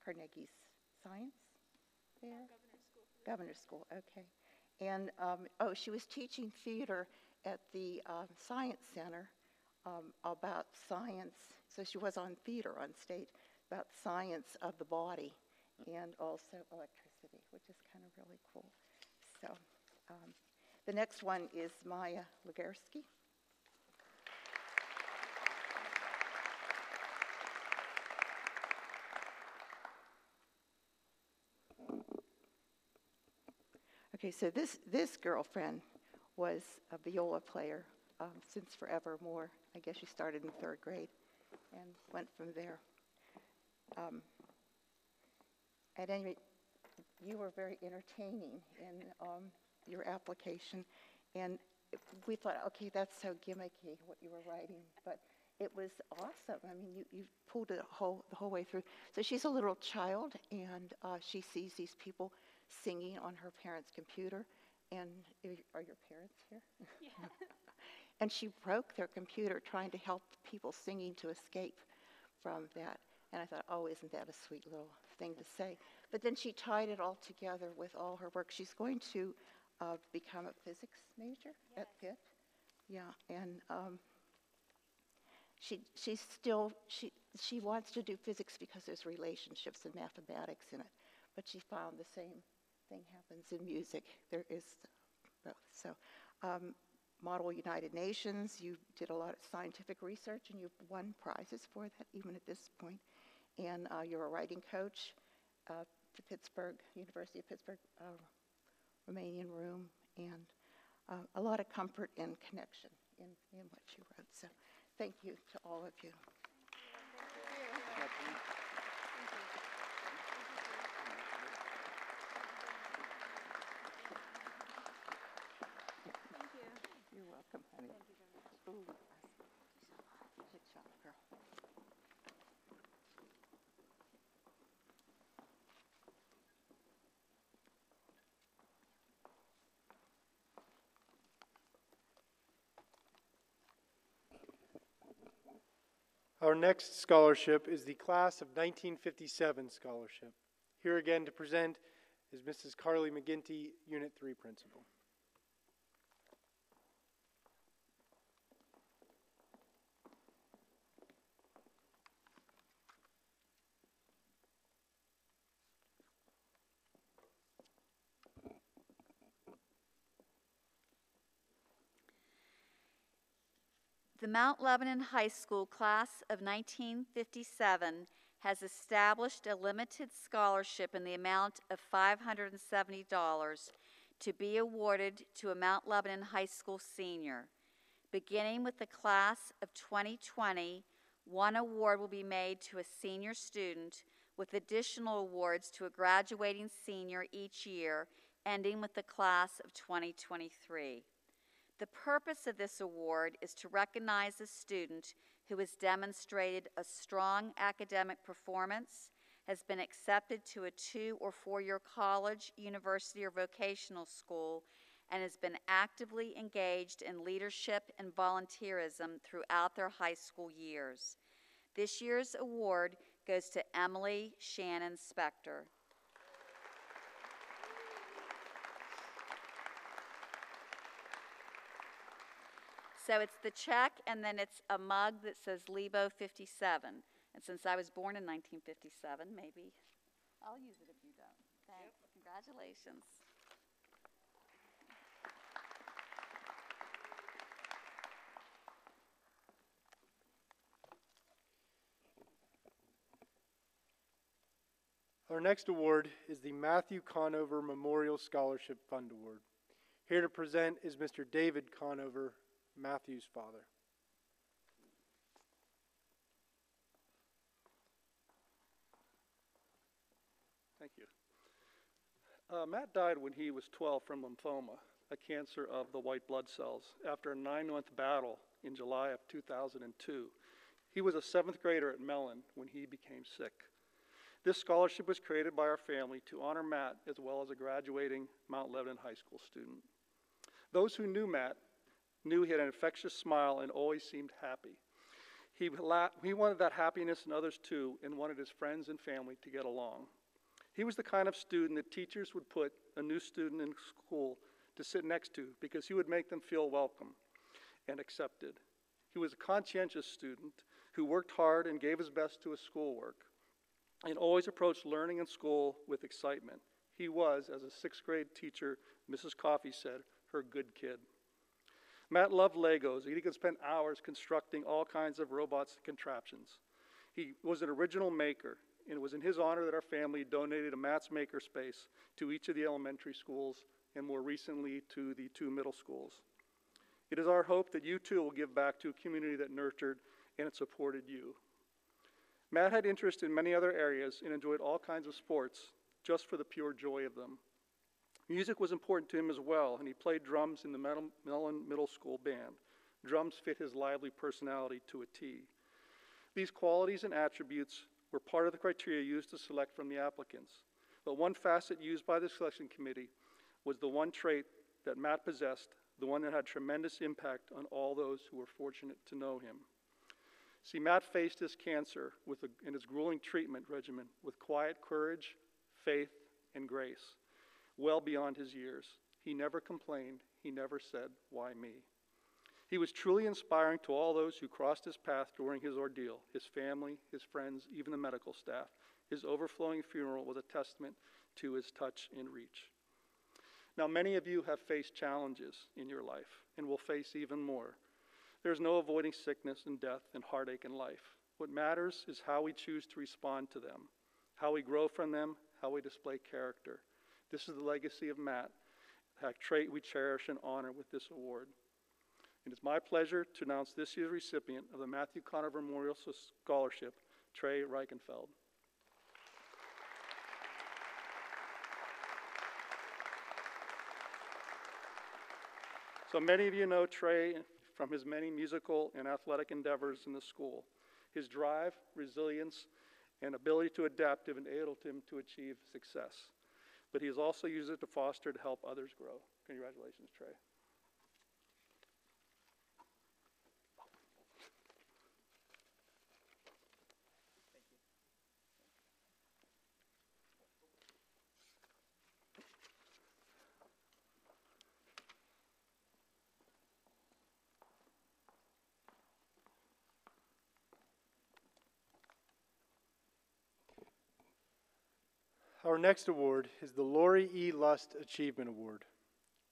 Carnegie's science there? Governor's School, okay. And, she was teaching theater at the Science Center about science. So she was on theater on stage about science of the body and also electricity, which is kind of really cool. So the next one is Maya Legarski. Okay, so this girlfriend was a viola player since forevermore. I guess she started in 3rd grade and went from there. At any rate, you were very entertaining in your application, and we thought, okay, that's so gimmicky what you were writing, but it was awesome. I mean, you pulled it the whole way through. So she's a little child, and she sees these people singing on her parents' computer, and are your parents here? Yeah. And she broke their computer trying to help people singing to escape from that. And I thought, oh, isn't that a sweet little thing to say? But then she tied it all together with all her work. She's going to become a physics major at Pitt. Yeah, and she wants to do physics because there's relationships and mathematics in it. But she found the same thing happens in music. There is both. So, Model United Nations, you did a lot of scientific research, and you've won prizes for that, even at this point. And you're a writing coach, the University of Pittsburgh Romanian Room, and a lot of comfort and connection in what you wrote. So, thank you to all of you. Thank you. You're welcome, honey. Thank you very much. Ooh, good job, girl. Our next scholarship is the Class of 1957 Scholarship. Here again to present is Mrs. Carly McGinty, Unit 3 Principal. The Mount Lebanon High School Class of 1957 has established a limited scholarship in the amount of $570 to be awarded to a Mount Lebanon High School senior. Beginning with the class of 2020, one award will be made to a senior student, with additional awards to a graduating senior each year, ending with the class of 2023. The purpose of this award is to recognize a student who has demonstrated a strong academic performance, has been accepted to a 2 or 4 year college, university, or vocational school, and has been actively engaged in leadership and volunteerism throughout their high school years. This year's award goes to Emily Shannon Spector. So it's the check, and then it's a mug that says Lebo 57. And since I was born in 1957, maybe I'll use it if you don't. Thanks. Yep. Congratulations. Our next award is the Matthew Conover Memorial Scholarship Fund Award. Here to present is Mr. David Conover, Matthew's father. Thank you. Matt died when he was 12 from lymphoma, a cancer of the white blood cells, after a 9-month battle in July of 2002. He was a 7th grader at Mellon when he became sick. This scholarship was created by our family to honor Matt as well as a graduating Mount Lebanon High School student. Those who knew Matt knew he had an infectious smile and always seemed happy. He wanted that happiness in others too, and wanted his friends and family to get along. He was the kind of student that teachers would put a new student in school to sit next to because he would make them feel welcome and accepted. He was a conscientious student who worked hard and gave his best to his schoolwork and always approached learning and school with excitement. He was, as a 6th grade teacher, Mrs. Coffey said, her good kid. Matt loved Legos, and he could spend hours constructing all kinds of robots and contraptions. He was an original maker, and it was in his honor that our family donated a Matt's Makerspace to each of the elementary schools and more recently to the 2 middle schools. It is our hope that you too will give back to a community that nurtured and supported you. Matt had interest in many other areas and enjoyed all kinds of sports just for the pure joy of them. Music was important to him as well, and he played drums in the Mellon Middle School band. Drums fit his lively personality to a T. These qualities and attributes were part of the criteria used to select from the applicants. But one facet used by the selection committee was the one trait that Matt possessed, the one that had tremendous impact on all those who were fortunate to know him. See, Matt faced his cancer in his grueling treatment regimen with quiet courage, faith, and grace, well beyond his years. He never complained. He never said, "Why me?" He was truly inspiring to all those who crossed his path during his ordeal, his family, his friends, even the medical staff. His overflowing funeral was a testament to his touch and reach. Now, many of you have faced challenges in your life and will face even more. There's no avoiding sickness and death and heartache in life. What matters is how we choose to respond to them, how we grow from them, how we display character. This is the legacy of Matt, a trait we cherish and honor with this award. It is my pleasure to announce this year's recipient of the Matthew Conover Memorial Scholarship, Trey Reichenfeld. So many of you know Trey from his many musical and athletic endeavors in the school. His drive, resilience, and ability to adapt have enabled him to achieve success. But he has also used it to foster to help others grow. Congratulations, Trey. Our next award is the Lori E. Lust Achievement Award.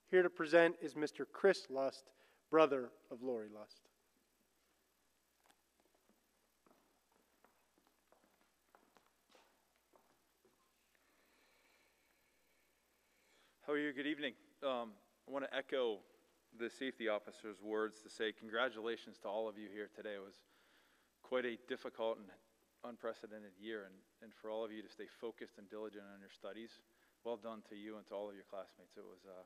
Here to present is Mr. Chris Lust, brother of Lori Lust. How are you? Good evening. I want to echo the safety officer's words to say congratulations to all of you here today. It was quite a difficult and unprecedented year, and for all of you to stay focused and diligent on your studies, well done to you and to all of your classmates. It was a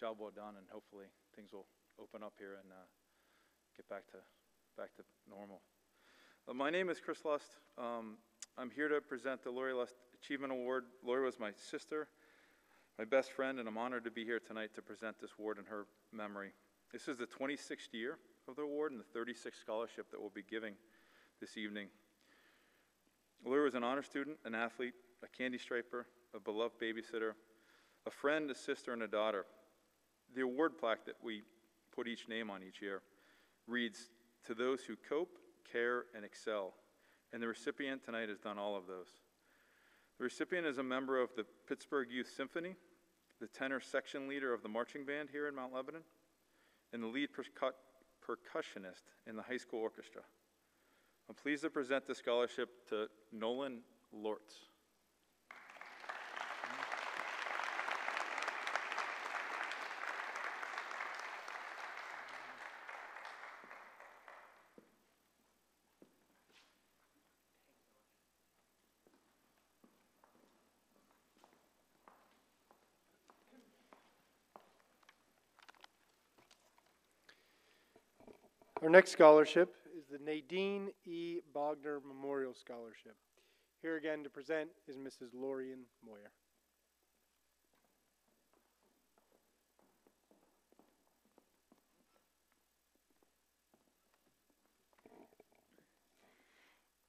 job well done, and hopefully things will open up here and get back to normal. My name is Chris Lust. I'm here to present the Lori Lust Achievement Award. Lori was my sister, my best friend, and I'm honored to be here tonight to present this award in her memory. This is the 26th year of the award and the 36th scholarship that we'll be giving this evening. Lori was an honor student, an athlete, a candy striper, a beloved babysitter, a friend, a sister, and a daughter. The award plaque that we put each name on each year reads, "To those who cope, care, and excel." And the recipient tonight has done all of those. The recipient is a member of the Pittsburgh Youth Symphony, the tenor section leader of the marching band here in Mount Lebanon, and the lead percussionist in the high school orchestra. I'm pleased to present the scholarship to Nolan Lortz. Our next scholarship is the Nadine E. Bogner Memorial Scholarship. Here again to present is Mrs. Lorian Moyer.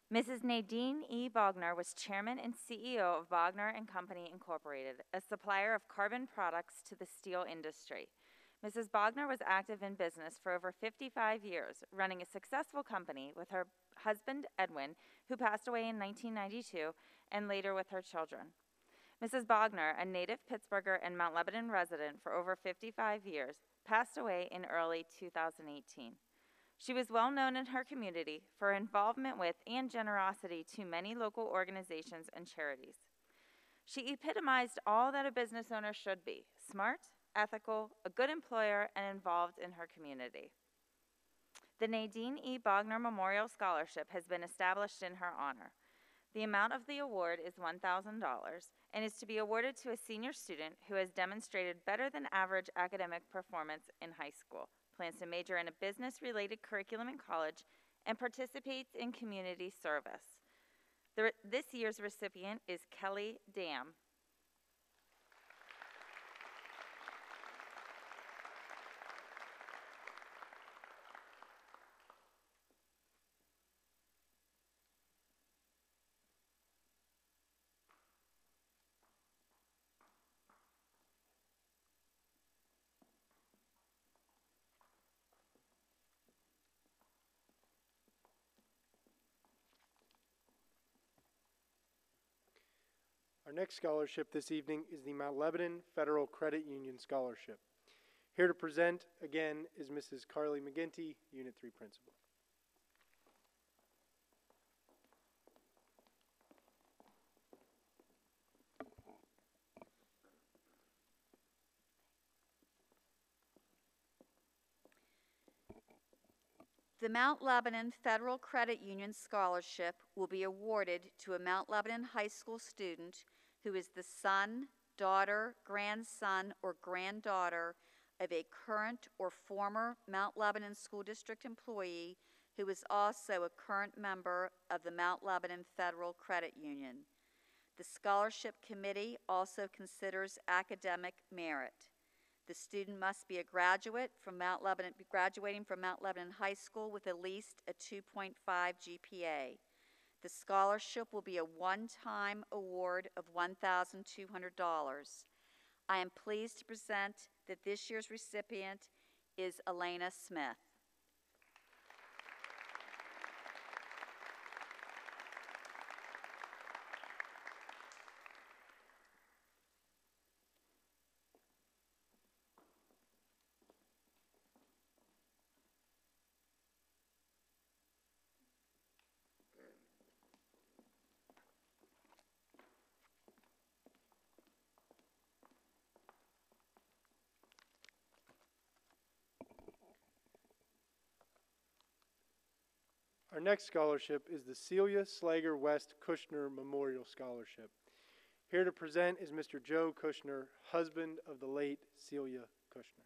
Mrs. Nadine E. Bogner was chairman and CEO of Bogner and Company Incorporated, a supplier of carbon products to the steel industry. Mrs. Bogner was active in business for over 55 years, running a successful company with her husband, Edwin, who passed away in 1992, and later with her children. Mrs. Bogner, a native Pittsburgher and Mount Lebanon resident for over 55 years, passed away in early 2018. She was well known in her community for her involvement with and generosity to many local organizations and charities. She epitomized all that a business owner should be: smart, ethical, a good employer, and involved in her community. The Nadine E. Bogner Memorial Scholarship has been established in her honor. The amount of the award is $1,000 and is to be awarded to a senior student who has demonstrated better than average academic performance in high school, plans to major in a business-related curriculum in college, and participates in community service. This year's recipient is Kelly Dam. Our next scholarship this evening is the Mount Lebanon Federal Credit Union Scholarship. Here to present again is Mrs. Carly McGinty, Unit 3 Principal. The Mount Lebanon Federal Credit Union Scholarship will be awarded to a Mount Lebanon High School student who is the son, daughter, grandson, or granddaughter of a current or former Mount Lebanon School District employee who is also a current member of the Mount Lebanon Federal Credit Union. The scholarship committee also considers academic merit. The student must be a graduating from Mount Lebanon High School with at least a 2.5 GPA. The scholarship will be a one-time award of $1,200. I am pleased to present that this year's recipient is Elena Smith. Our next scholarship is the Celia Slager West Kushner Memorial Scholarship. Here to present is Mr. Joe Kushner, husband of the late Celia Kushner.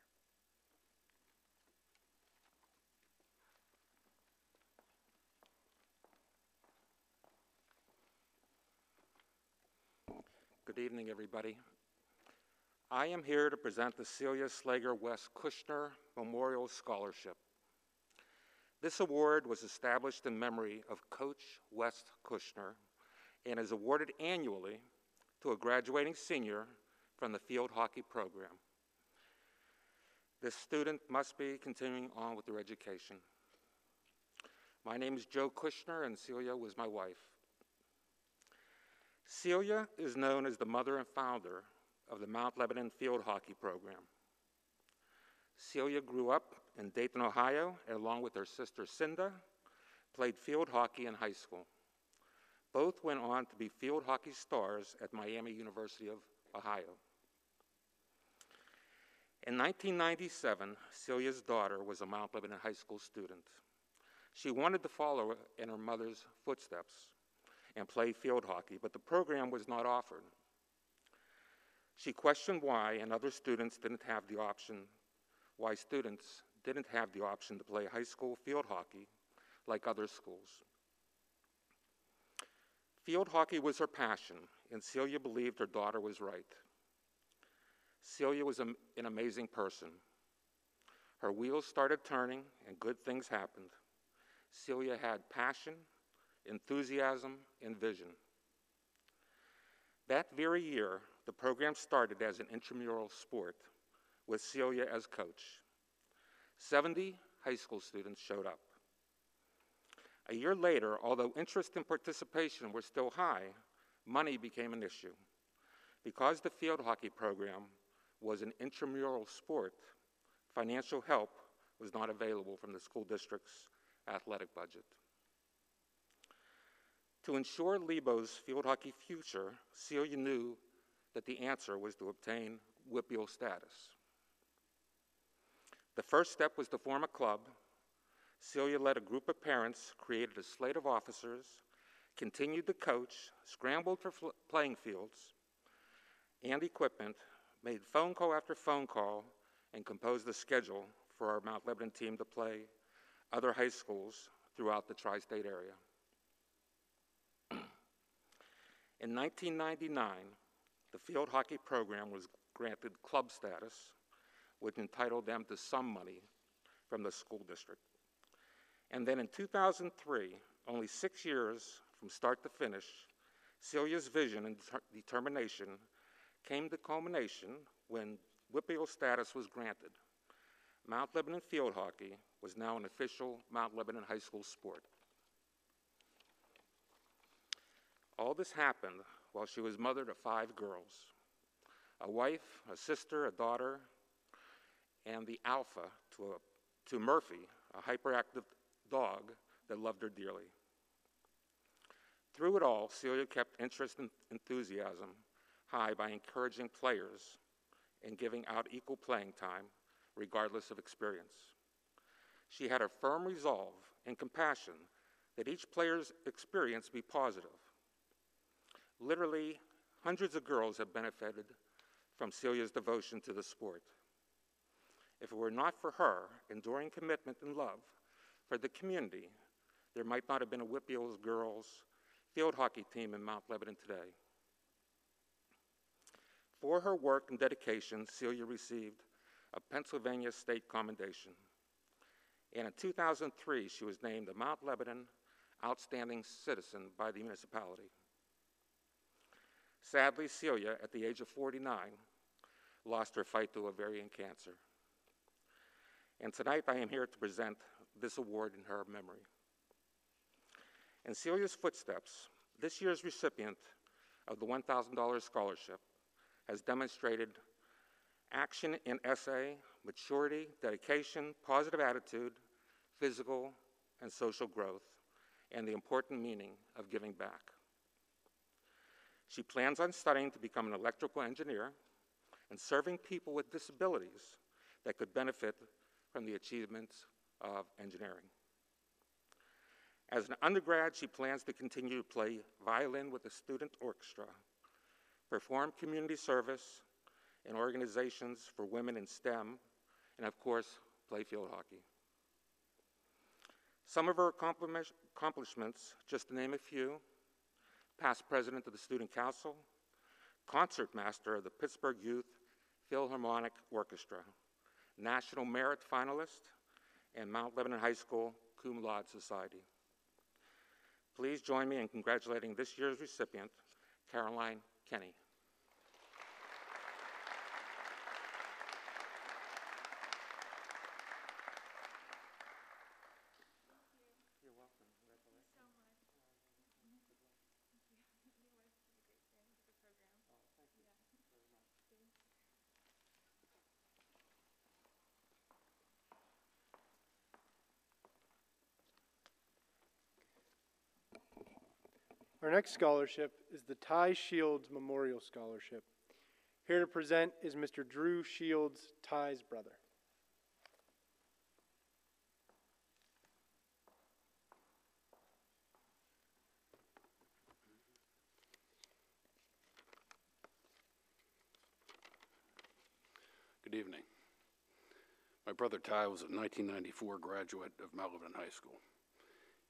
Good evening, everybody. I am here to present the Celia Slager West Kushner Memorial Scholarship. This award was established in memory of Coach West Kushner and is awarded annually to a graduating senior from the field hockey program. This student must be continuing on with their education. My name is Joe Kushner, and Celia was my wife. Celia is known as the mother and founder of the Mount Lebanon field hockey program. Celia grew up in Dayton, Ohio, and along with her sister Cinda, played field hockey in high school. Both went on to be field hockey stars at Miami University of Ohio. In 1997, Celia's daughter was a Mount Lebanon High School student. She wanted to follow in her mother's footsteps and play field hockey, but the program was not offered. She questioned why students didn't have the option to play high school field hockey like other schools. Field hockey was her passion, and Celia believed her daughter was right. Celia was an amazing person. Her wheels started turning, and good things happened. Celia had passion, enthusiasm, and vision. That very year, the program started as an intramural sport with Celia as coach. 70 high school students showed up. A year later, although interest and participation were still high, money became an issue. Because the field hockey program was an intramural sport, financial help was not available from the school district's athletic budget. To ensure Lebo's field hockey future, Celia knew that the answer was to obtain WPIAL status. The first step was to form a club. Celia led a group of parents, created a slate of officers, continued to coach, scrambled for playing fields and equipment, made phone call after phone call, and composed a schedule for our Mount Lebanon team to play other high schools throughout the tri-state area. In 1999, the field hockey program was granted club status, which entitled them to some money from the school district. And then in 2003, only 6 years from start to finish, Celia's vision and determination came to culmination when WPIAL status was granted. Mount Lebanon field hockey was now an official Mount Lebanon high school sport. All this happened while she was mother to 5 girls, a wife, a sister, a daughter, and the alpha to Murphy, a hyperactive dog that loved her dearly. Through it all, Celia kept interest and enthusiasm high by encouraging players and giving out equal playing time, regardless of experience. She had a firm resolve and compassion that each player's experience be positive. Literally, hundreds of girls have benefited from Celia's devotion to the sport. If it were not for her enduring commitment and love for the community, there might not have been a WPIAL girls field hockey team in Mount Lebanon today. For her work and dedication, Celia received a Pennsylvania State Commendation. And in 2003, she was named a Mount Lebanon Outstanding Citizen by the municipality. Sadly, Celia, at the age of 49, lost her fight to ovarian cancer. And tonight I am here to present this award in her memory. In Celia's footsteps, this year's recipient of the $1,000 scholarship has demonstrated action in essay, maturity, dedication, positive attitude, physical and social growth, and the important meaning of giving back. She plans on studying to become an electrical engineer and serving people with disabilities that could benefit from the achievements of engineering. As an undergrad, she plans to continue to play violin with the student orchestra, perform community service in organizations for women in STEM, and of course, play field hockey. Some of her accomplishments, just to name a few: past president of the Student Council, concertmaster of the Pittsburgh Youth Philharmonic Orchestra, National Merit Finalist, and Mount Lebanon High School Cum Laude Society. Please join me in congratulating this year's recipient, Caroline Kenny. Our next scholarship is the Ty Shields Memorial Scholarship. Here to present is Mr. Drew Shields, Ty's brother. Good evening. My brother Ty was a 1994 graduate of Mount Lebanon High School.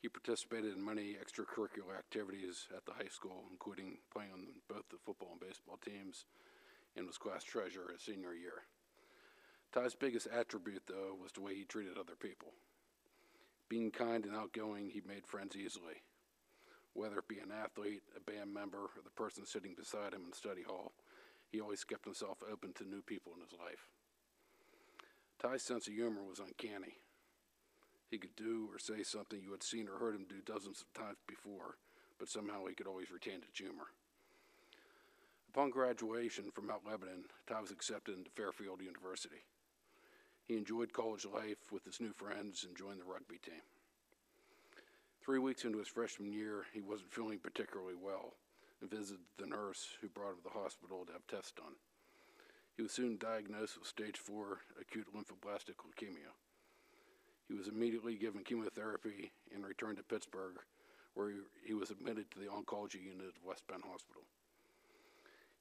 He participated in many extracurricular activities at the high school, including playing on both the football and baseball teams, and was class treasurer his senior year. Ty's biggest attribute, though, was the way he treated other people. Being kind and outgoing, he made friends easily. Whether it be an athlete, a band member, or the person sitting beside him in study hall, he always kept himself open to new people in his life. Ty's sense of humor was uncanny. He could do or say something you had seen or heard him do dozens of times before, but somehow he could always retain his humor. Upon graduation from Mount Lebanon, Ty was accepted into Fairfield University. He enjoyed college life with his new friends and joined the rugby team. 3 weeks into his freshman year, he wasn't feeling particularly well and visited the nurse who brought him to the hospital to have tests done. He was soon diagnosed with stage 4 acute lymphoblastic leukemia. He was immediately given chemotherapy and returned to Pittsburgh, where he was admitted to the oncology unit of West Penn Hospital.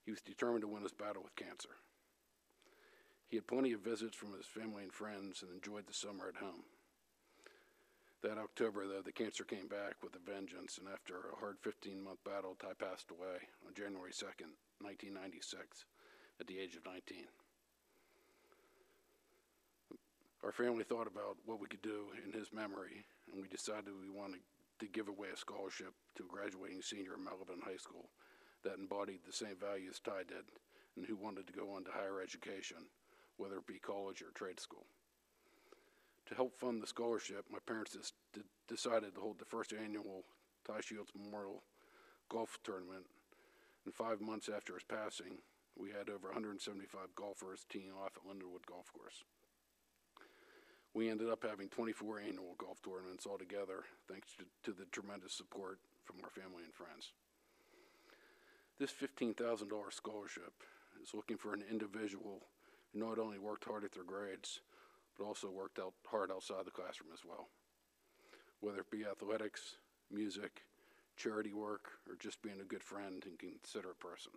He was determined to win his battle with cancer. He had plenty of visits from his family and friends and enjoyed the summer at home. That October, though, the cancer came back with a vengeance, and after a hard 15-month battle, Ty passed away on January 2nd, 1996, at the age of 19. Our family thought about what we could do in his memory, and we decided we wanted to give away a scholarship to a graduating senior at Mount Lebanon High School that embodied the same values Ty did and who wanted to go on to higher education, whether it be college or trade school. To help fund the scholarship, my parents decided to hold the first annual Ty Shields Memorial Golf Tournament, and 5 months after his passing, we had over 175 golfers teeing off at Lindenwood Golf Course. We ended up having 24 annual golf tournaments altogether, thanks to the tremendous support from our family and friends. This $15,000 scholarship is looking for an individual who not only worked hard at their grades, but also worked out hard outside the classroom as well. Whether it be athletics, music, charity work, or just being a good friend and considerate person.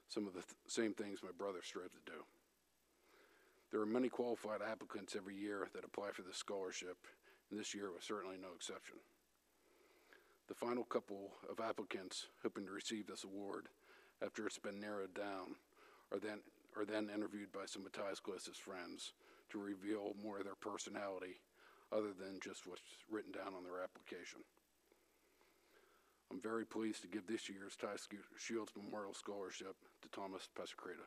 Some of the same things my brother strove to do. There are many qualified applicants every year that apply for this scholarship, and this year was certainly no exception. The final couple of applicants hoping to receive this award, after it's been narrowed down, are then interviewed by some of Ty's closest friends to reveal more of their personality other than just what's written down on their application. I'm very pleased to give this year's Ty Shields Memorial Scholarship to Thomas Pesacreta.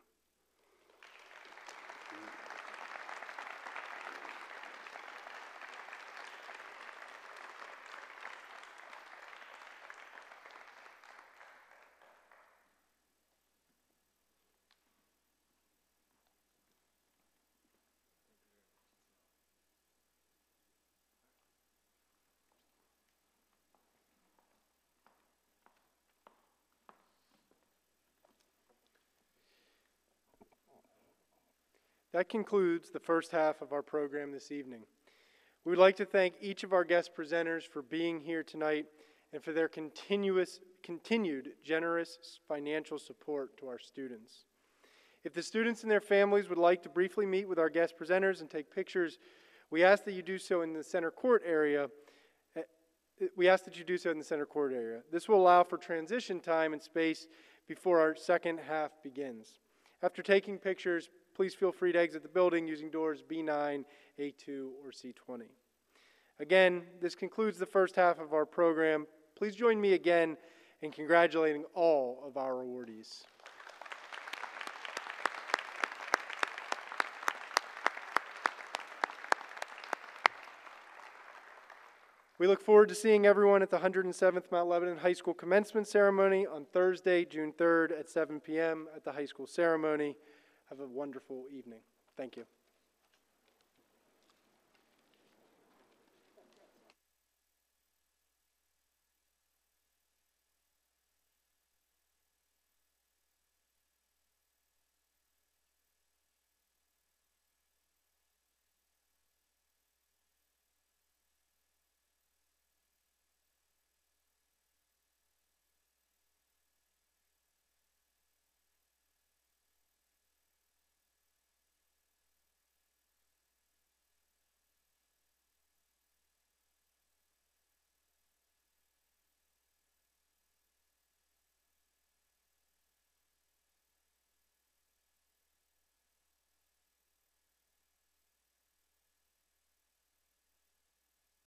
That concludes the first half of our program this evening. We would like to thank each of our guest presenters for being here tonight and for their continued generous financial support to our students. If the students and their families would like to briefly meet with our guest presenters and take pictures, we ask that you do so in the center court area. This will allow for transition time and space before our second half begins. After taking pictures, please feel free to exit the building using doors B9, A2, or C20. Again, this concludes the first half of our program. Please join me again in congratulating all of our awardees. We look forward to seeing everyone at the 107th Mount Lebanon High School Commencement Ceremony on Thursday, June 3rd at 7 p.m. at the high school ceremony. Have a wonderful evening. Thank you.